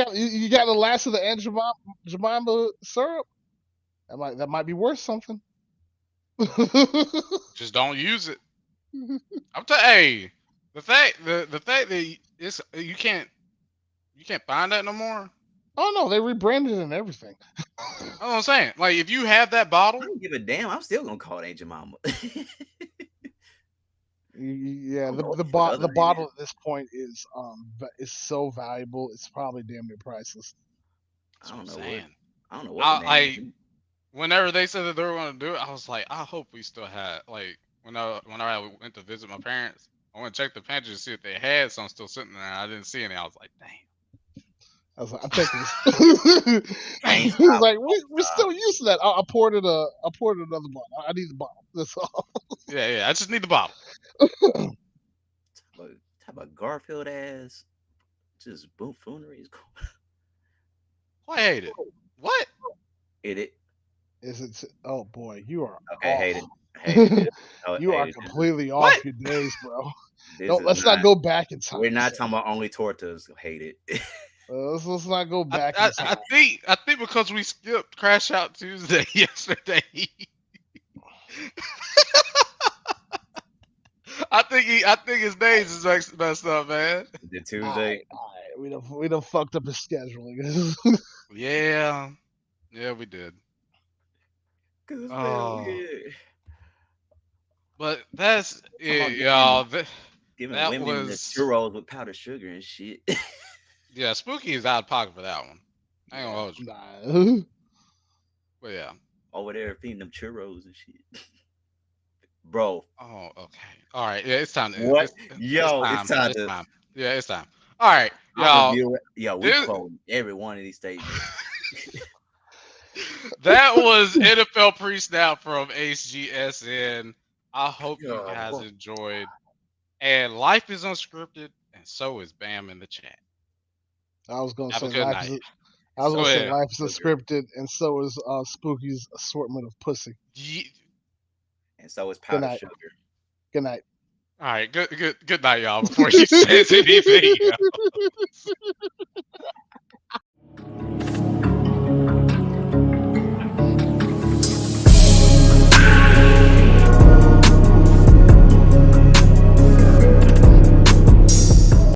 got the last of the Aunt Jemima syrup. That might be worth something. just don't use it. I'm telling. Hey, the fact that it's you can't find that no more. Oh no, they rebranded and everything. That's what I'm saying. Like if you have that I bottle, don't give a damn. I'm still gonna call it Angel Mama. I Yeah, don't know what the fuck other the name is. bottle at this point is so valuable. It's probably damn near priceless. that's I what I'm don't know what. saying. I don't know what the name I is. whenever they said that they were going to do it, I was like, I hope we still had like when I went to visit my parents, I went to check the pantry to see if they had some still sitting there. I didn't see any. I was like, damn, I was like, I think it's, Pain it's stop. like Oh, we're still used to that. I poured another bottle. I need the bottle. That's all. yeah. I just need the bottle. type of Garfield ass, just buffoonery is going. I hate it. What? It. Is it? Oh boy, you are Okay, off. hate it. Hate it. Oh, You are hate it. completely What? off your days, bro. This Don't is let's not not. go back in time. We're not Sir. talking about only tortas. Hate it. Let's not go I, back in I time. I think because we skipped Crash Out Tuesday yesterday. I think his days is messed up, man. The All Tuesday. right, all right. We done fucked up his scheduling. Yeah, yeah, we did. Cause man, Oh, we but that's talking about it, y'all. giving That women the was churros with powdered sugar and shit. yeah. Spooky is out of pocket for that one. I ain't gonna Yeah, hold you, Nah. but yeah. over there feeding them churros and shit, bro. Oh, okay. All right. Yeah, it's time. What? It's Yo, it's time. time It's to. time. Yeah, it's time. All right, I'm y'all. reviewing. Yo, we This quoting every one of these statements. that was NFL pre-snap from HGSN. I hope you guys Yo, enjoyed. And life is unscripted, and so is Bam in the chat. I was gonna Have a say good life night. is. I was so Go gonna is say ahead. life is sugar, unscripted, and so is Spooky's assortment of pussy. Ye- and so is Good powdered night. sugar. Good night. All right. Good night, y'all. Before he says anything else.